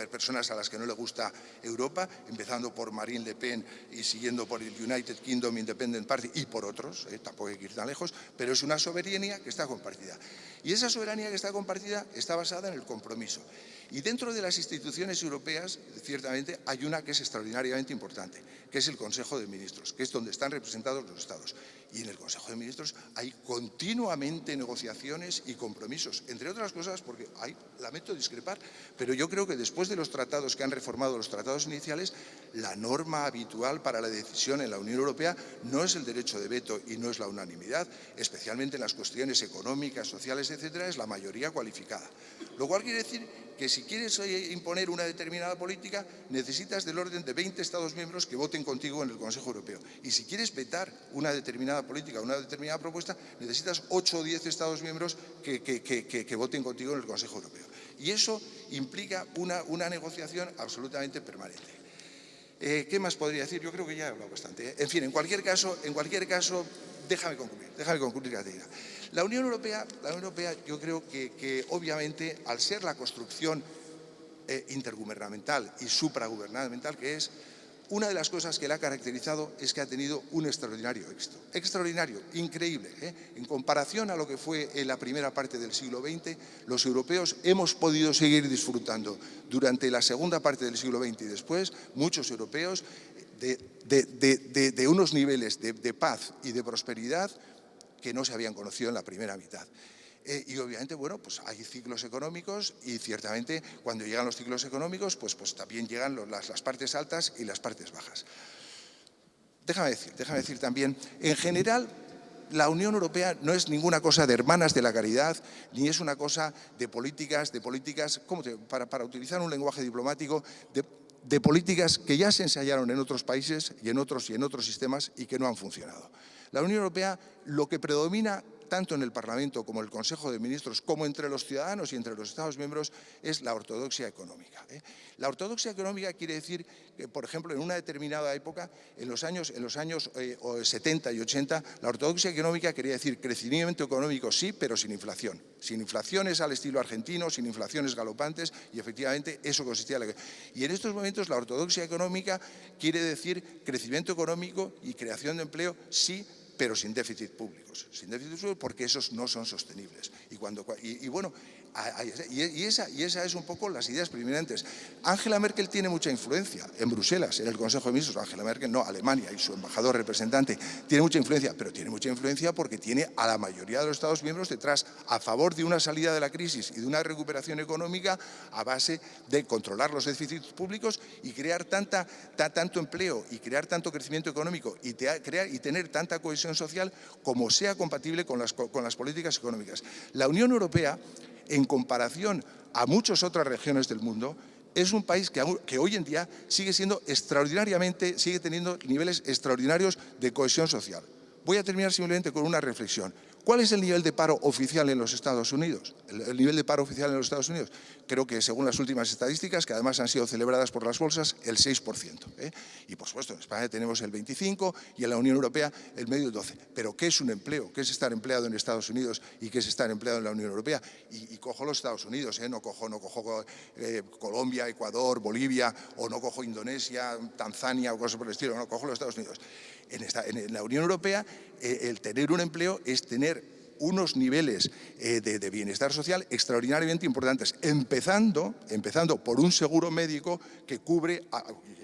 personas a las que no le gusta Europa, empezando por Marine Le Pen y siguiendo por el United Kingdom Independent Party y por otros, tampoco hay que ir tan lejos, pero es una soberanía que está compartida. Y esa soberanía que está compartida está basada en el compromiso. Y dentro de las instituciones europeas, ciertamente, hay una que es extraordinariamente importante, que es el Consejo de Ministros, que es donde están representados los Estados. Y en el Consejo de Ministros hay continuamente negociaciones y compromisos, entre otras cosas porque lamento discrepar, pero yo creo que después de los tratados que han reformado los tratados iniciales, la norma habitual para la decisión en la Unión Europea no es el derecho de veto y no es la unanimidad, especialmente en las cuestiones económicas, sociales, etcétera, es la mayoría cualificada. Lo cual quiere decir que si quieres imponer una determinada política, necesitas del orden de 20 Estados miembros que voten contigo en el Consejo Europeo. Y si quieres vetar una determinada política, una determinada propuesta, necesitas 8 o 10 Estados miembros que voten contigo en el Consejo Europeo. Y eso implica una negociación absolutamente permanente. ¿Qué más podría decir? Yo creo que ya he hablado bastante. En fin, en cualquier caso, déjame concluir, Caterina. La Unión Europea, yo creo que obviamente, al ser la construcción intergubernamental y supragubernamental que es, una de las cosas que la ha caracterizado es que ha tenido un extraordinario éxito. Extraordinario, increíble. En comparación a lo que fue en la primera parte del siglo XX, los europeos hemos podido seguir disfrutando durante la segunda parte del siglo XX y después, muchos europeos, de unos niveles de paz y de prosperidad que no se habían conocido en la primera mitad. Y obviamente, bueno, pues hay ciclos económicos y ciertamente cuando llegan los ciclos económicos, pues también llegan las partes altas y las partes bajas. Déjame decir también, en general, la Unión Europea no es ninguna cosa de hermanas de la caridad, ni es una cosa de políticas, para utilizar un lenguaje diplomático, de políticas que ya se ensayaron en otros países y en otros sistemas y que no han funcionado. La Unión Europea lo que predomina tanto en el Parlamento como en el Consejo de Ministros, como entre los ciudadanos y entre los Estados miembros, es la ortodoxia económica. La ortodoxia económica quiere decir que, por ejemplo, en una determinada época, en los años 70 y 80, la ortodoxia económica quería decir crecimiento económico sí, pero sin inflación. Sin inflaciones al estilo argentino, sin inflaciones galopantes, y efectivamente eso consistía en la... Y en estos momentos la ortodoxia económica quiere decir crecimiento económico y creación de empleo sí, pero sin déficit públicos. Sin déficit públicos porque esos no son sostenibles. Y esa es un poco las ideas preeminentes. Angela Merkel tiene mucha influencia en Bruselas, en el Consejo de Ministros. Angela Merkel, no, Alemania y su embajador representante tiene mucha influencia, pero tiene mucha influencia porque tiene a la mayoría de los Estados miembros detrás a favor de una salida de la crisis y de una recuperación económica a base de controlar los déficits públicos y crear tanto empleo y crear tanto crecimiento económico y tener tanta cohesión social como sea compatible con las políticas económicas. La Unión Europea, en comparación a muchas otras regiones del mundo, es un país que hoy en día sigue teniendo niveles extraordinarios de cohesión social. Voy a terminar simplemente con una reflexión. ¿Cuál es el nivel de paro oficial en los Estados Unidos? El nivel de paro oficial en los Estados Unidos, creo que según las últimas estadísticas, que además han sido celebradas por las bolsas, el 6%. Y por supuesto, en España tenemos el 25% y en la Unión Europea el medio del 12%. Pero ¿qué es un empleo? ¿Qué es estar empleado en Estados Unidos y qué es estar empleado en la Unión Europea? Y cojo los Estados Unidos, no cojo Colombia, Ecuador, Bolivia, o no cojo Indonesia, Tanzania o cosas por el estilo, no, cojo los Estados Unidos. En la Unión Europea, el tener un empleo es tener unos niveles de bienestar social extraordinariamente importantes, empezando por un seguro médico que cubre,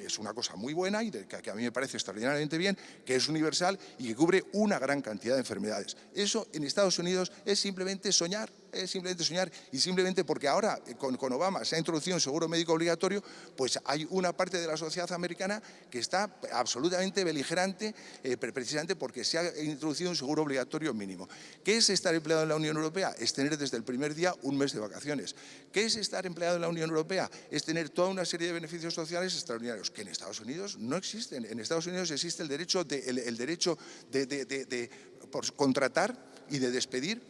es una cosa muy buena y que a mí me parece extraordinariamente bien, que es universal y que cubre una gran cantidad de enfermedades. Eso en Estados Unidos es simplemente soñar. Y simplemente porque ahora con Obama se ha introducido un seguro médico obligatorio, pues hay una parte de la sociedad americana que está absolutamente beligerante precisamente porque se ha introducido un seguro obligatorio mínimo. ¿Qué es estar empleado en la Unión Europea? Es tener desde el primer día un mes de vacaciones. ¿Qué es estar empleado en la Unión Europea? Es tener toda una serie de beneficios sociales extraordinarios que en Estados Unidos no existen. En Estados Unidos existe el derecho de contratar y de despedir,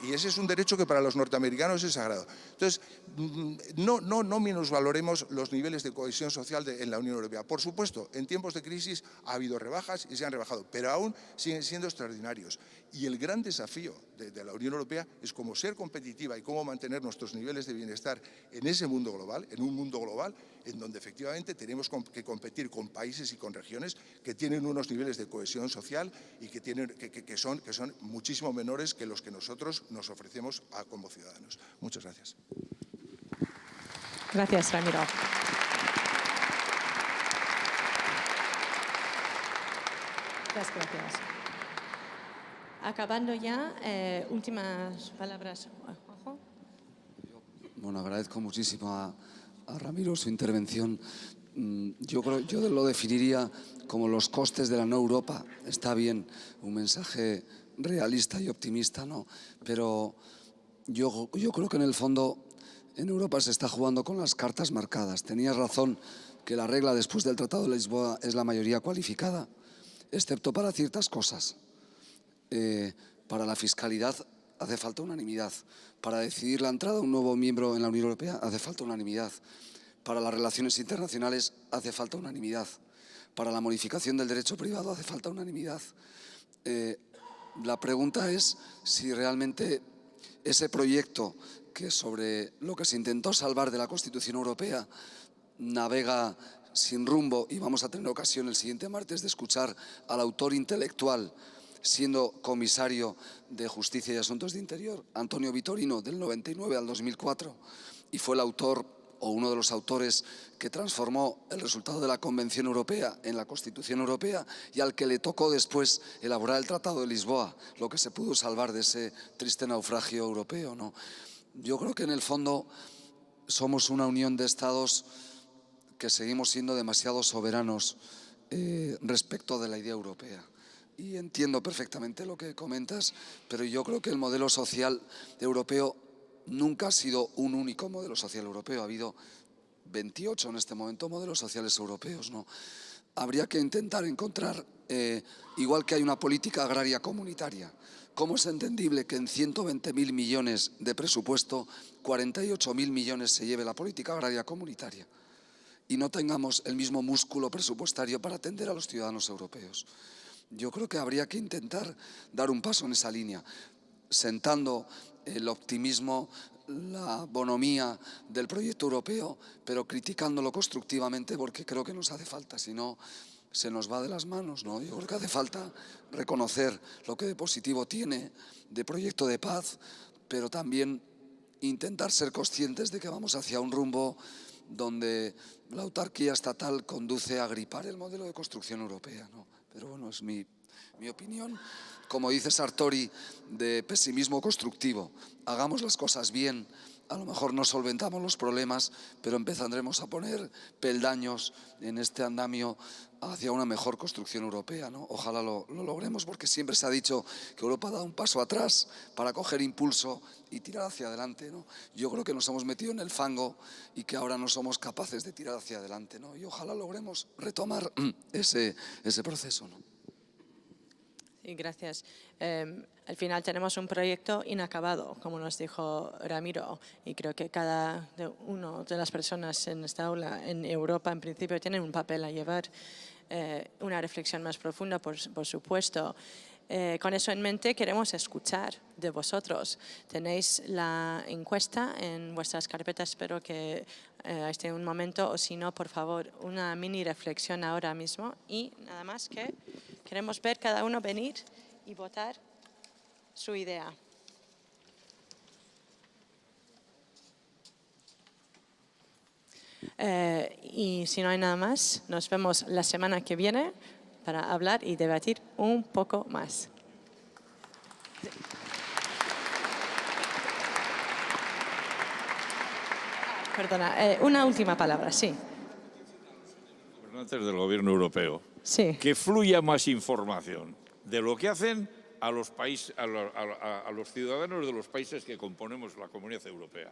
y ese es un derecho que para los norteamericanos es sagrado. Entonces, no minusvaloremos los niveles de cohesión social en la Unión Europea. Por supuesto, en tiempos de crisis ha habido rebajas y se han rebajado, pero aún siguen siendo extraordinarios. Y el gran desafío de la Unión Europea es cómo ser competitiva y cómo mantener nuestros niveles de bienestar en ese mundo global, en un mundo global en donde efectivamente tenemos que competir con países y con regiones que tienen unos niveles de cohesión social y que son muchísimo menores que los que nosotros nos ofrecemos como ciudadanos. Muchas gracias. Gracias, Ramiro. Muchas gracias. Acabando ya, últimas palabras. Juanjo. Bueno, agradezco muchísimo a Ramiro su intervención. Yo lo definiría como los costes de la no Europa. Está bien, un mensaje realista y optimista, ¿no? Pero yo creo que en el fondo en Europa se está jugando con las cartas marcadas. Tenías razón que la regla después del Tratado de Lisboa es la mayoría cualificada, excepto para ciertas cosas. Para la fiscalidad hace falta unanimidad. Para decidir la entrada de un nuevo miembro en la Unión Europea hace falta unanimidad. Para las relaciones internacionales hace falta unanimidad. Para la modificación del derecho privado hace falta unanimidad. La pregunta es si realmente ese proyecto que sobre lo que se intentó salvar de la Constitución Europea navega sin rumbo, y vamos a tener ocasión el siguiente martes de escuchar al autor intelectual, siendo comisario de Justicia y Asuntos de Interior, Antonio Vitorino, del 99 al 2004, y fue el autor o uno de los autores que transformó el resultado de la Convención Europea en la Constitución Europea y al que le tocó después elaborar el Tratado de Lisboa, lo que se pudo salvar de ese triste naufragio europeo, ¿no? Yo creo que en el fondo somos una unión de estados que seguimos siendo demasiado soberanos respecto de la idea europea. Y entiendo perfectamente lo que comentas, pero yo creo que el modelo social europeo nunca ha sido un único modelo social europeo. Ha habido 28 en este momento modelos sociales europeos, ¿no? Habría que intentar encontrar igual que hay una política agraria comunitaria. ¿Cómo es entendible que en 120.000 millones de presupuesto, 48.000 millones se lleve la política agraria comunitaria y no tengamos el mismo músculo presupuestario para atender a los ciudadanos europeos? Yo creo que habría que intentar dar un paso en esa línea, sentando el optimismo, la bonomía del proyecto europeo, pero criticándolo constructivamente, porque creo que nos hace falta, si no se nos va de las manos, ¿no? Yo creo que hace falta reconocer lo que de positivo tiene, de proyecto de paz, pero también intentar ser conscientes de que vamos hacia un rumbo donde la autarquía estatal conduce a gripar el modelo de construcción europea, ¿no? Pero bueno, es mi opinión, como dice Sartori, de pesimismo constructivo. Hagamos las cosas bien, a lo mejor no solventamos los problemas, pero empezaremos a poner peldaños en este andamio hacia una mejor construcción europea, ¿no? Ojalá lo logremos, porque siempre se ha dicho que Europa ha dado un paso atrás para coger impulso y tirar hacia adelante, ¿no? Yo creo que nos hemos metido en el fango y que ahora no somos capaces de tirar hacia adelante, ¿no? Y ojalá logremos retomar ese proceso, ¿no? Sí, gracias. Al final tenemos un proyecto inacabado, como nos dijo Ramiro, y creo que cada una de las personas en esta aula en Europa, en principio, tienen un papel a llevar, una reflexión más profunda, por supuesto. Con eso en mente queremos escuchar de vosotros. Tenéis la encuesta en vuestras carpetas, espero que esté en un momento, o si no, por favor, una mini reflexión ahora mismo. Y nada más que queremos ver cada uno venir y votar su idea. Y si no hay nada más, nos vemos la semana que viene para hablar y debatir un poco más. Perdona, una última palabra, sí. Gobernantes del Gobierno Europeo. Sí. Que fluya más información de lo que hacen a los países, a los ciudadanos de los países que componemos la Comunidad Europea.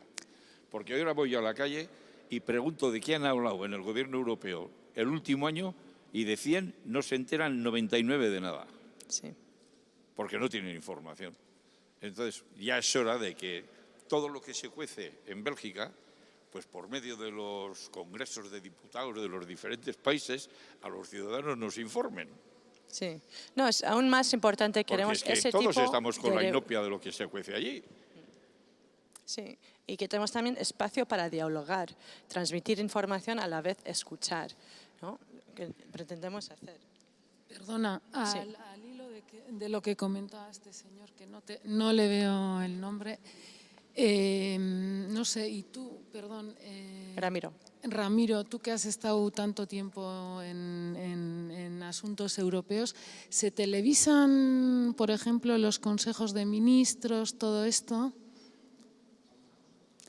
Porque ahora voy a la calle y pregunto de qué han hablado en el Gobierno Europeo el último año y de 100 no se enteran 99 de nada. Sí. Porque no tienen información. Entonces ya es hora de que todo lo que se cuece en Bélgica, pues por medio de los congresos de diputados de los diferentes países, a los ciudadanos nos informen. Sí. No, es aún más importante, queremos porque es que ese tipo todos estamos con la de... inopia de lo que se cuece allí. Sí, y que tenemos también espacio para dialogar, transmitir información, a la vez escuchar, ¿no? Que pretendemos hacer. Perdona, Sí. al hilo de lo que comentaba este señor, que no le veo el nombre, no sé, y tú, perdón... Ramiro, tú que has estado tanto tiempo en asuntos europeos, ¿se televisan, por ejemplo, los consejos de ministros, todo esto?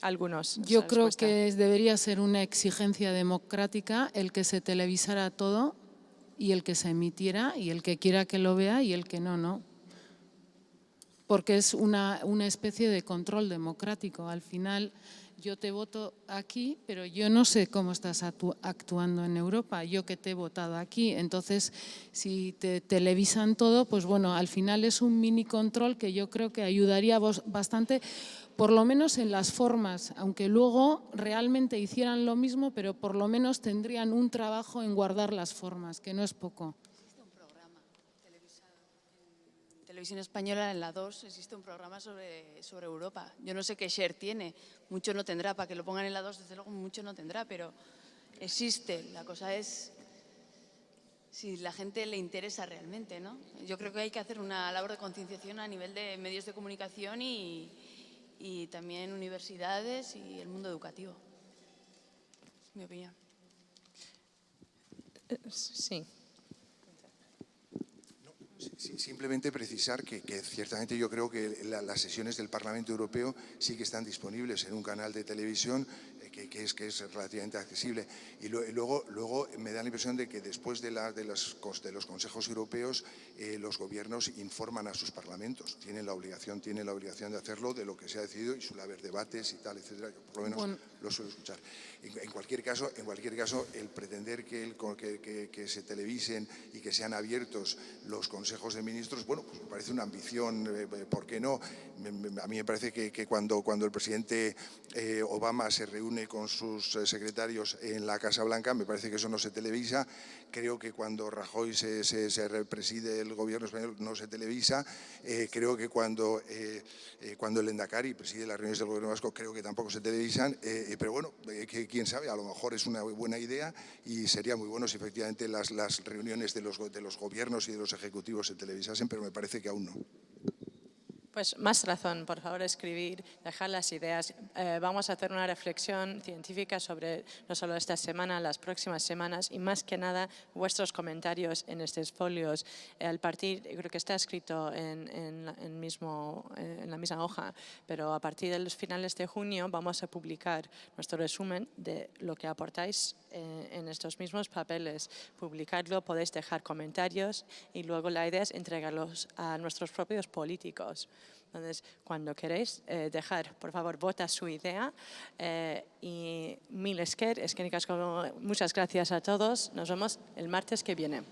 Algunos. Yo creo que debería ser una exigencia democrática el que se televisara todo y el que se emitiera, y el que quiera que lo vea y el que no, no. Porque es una especie de control democrático. Al final yo te voto aquí, pero yo no sé cómo estás actuando en Europa, yo que te he votado aquí. Entonces, si te televisan todo, pues bueno, al final es un mini control que yo creo que ayudaría bastante, por lo menos en las formas, aunque luego realmente hicieran lo mismo, pero por lo menos tendrían un trabajo en guardar las formas, que no es poco. Existe un programa televisado en Televisión Española, en la 2, existe un programa sobre Europa. Yo no sé qué share tiene, mucho no tendrá, para que lo pongan en la 2, desde luego mucho no tendrá, pero existe. La cosa es si la gente le interesa realmente, ¿no? Yo creo que hay que hacer una labor de concienciación a nivel de medios de comunicación y también universidades y el mundo educativo. Es mi opinión. Sí. Sí, simplemente precisar que ciertamente yo creo que las sesiones del Parlamento Europeo sí que están disponibles en un canal de televisión que es relativamente accesible. Y luego me da la impresión de que después de los consejos europeos los gobiernos informan a sus parlamentos. Tienen la obligación de hacerlo de lo que se ha decidido y suele haber debates y tal, etcétera. Yo por lo menos lo suelo escuchar. En cualquier caso, el pretender que se televisen y que sean abiertos los consejos de ministros, bueno, pues me parece una ambición, ¿por qué no? A mí me parece que cuando el presidente Obama se reúne con sus secretarios en la Casa Blanca, me parece que eso no se televisa. Creo que cuando Rajoy se preside el gobierno español no se televisa. Creo que cuando el Lehendakari preside las reuniones del gobierno vasco, creo que tampoco se televisan. Pero bueno, quién sabe, a lo mejor es una buena idea y sería muy bueno si efectivamente las reuniones de los gobiernos y de los ejecutivos se televisasen, pero me parece que aún no. Pues más razón, por favor, escribir, dejar las ideas. Vamos a hacer una reflexión científica sobre no solo esta semana, las próximas semanas y más que nada vuestros comentarios en estos folios. Al partir, creo que está escrito en la misma hoja, pero a partir de los finales de junio vamos a publicar nuestro resumen de lo que aportáis en estos mismos papeles. Publicarlo, podéis dejar comentarios y luego la idea es entregarlos a nuestros propios políticos. Entonces, cuando queréis dejar, por favor, vota su idea y mil esker, muchas gracias a todos. Nos vemos el martes que viene.